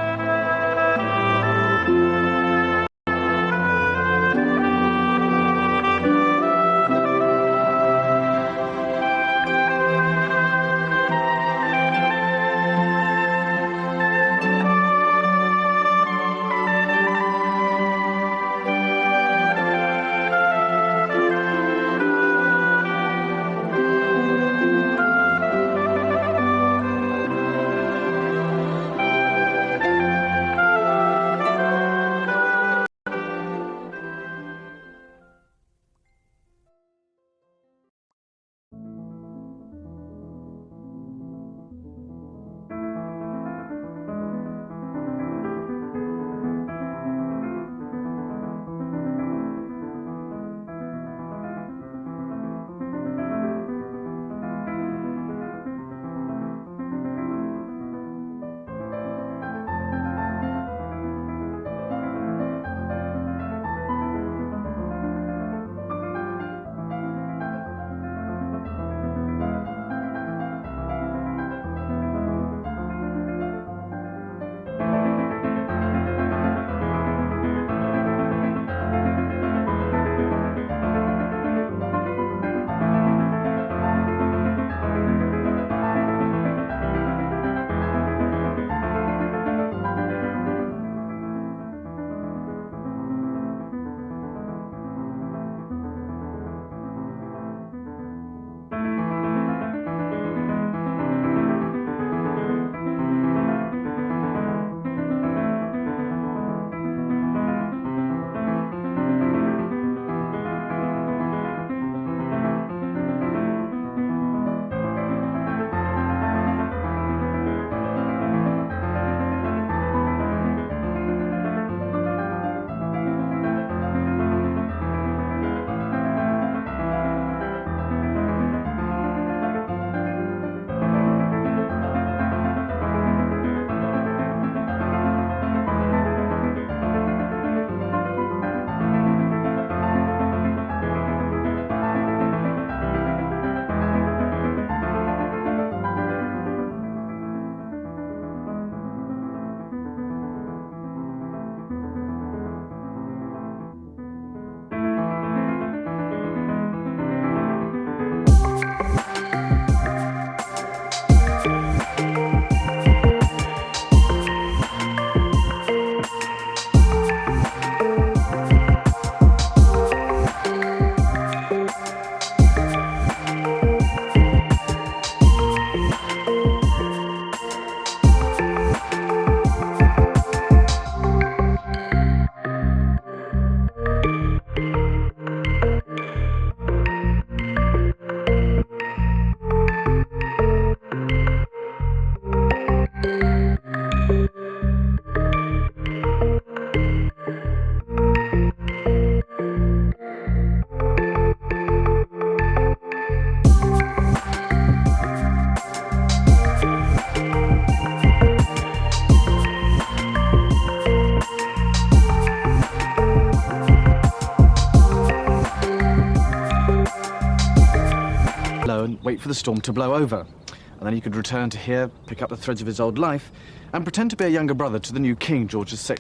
wait for the storm to blow over, and then he could return to here, pick up the threads of his old life, and pretend to be a younger brother to the new king, George VI.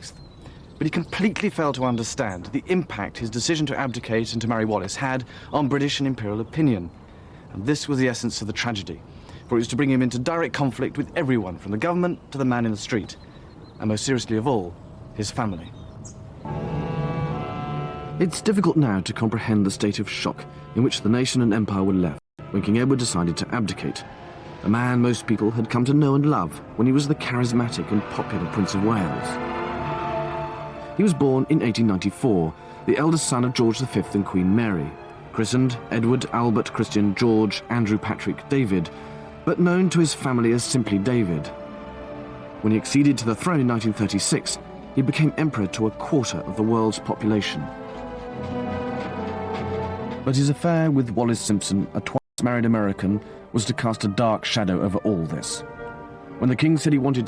But he completely failed to understand the impact his decision to abdicate and to marry Wallis had on British and imperial opinion. And this was the essence of the tragedy, for it was to bring him into direct conflict with everyone, from the government to the man in the street, and most seriously of all, his family. It's difficult now to comprehend the state of shock in which the nation and empire were left when King Edward decided to abdicate, a man most people had come to know and love when he was the charismatic and popular Prince of Wales. He was born in 1894, the eldest son of George V and Queen Mary, christened Edward Albert Christian George Andrew Patrick David, but known to his family as simply David. When he acceded to the throne in 1936, he became emperor to a quarter of the world's population. But his affair with Wallis Simpson, a twice-married American, was to cast a dark shadow over all this. When the king said he wanted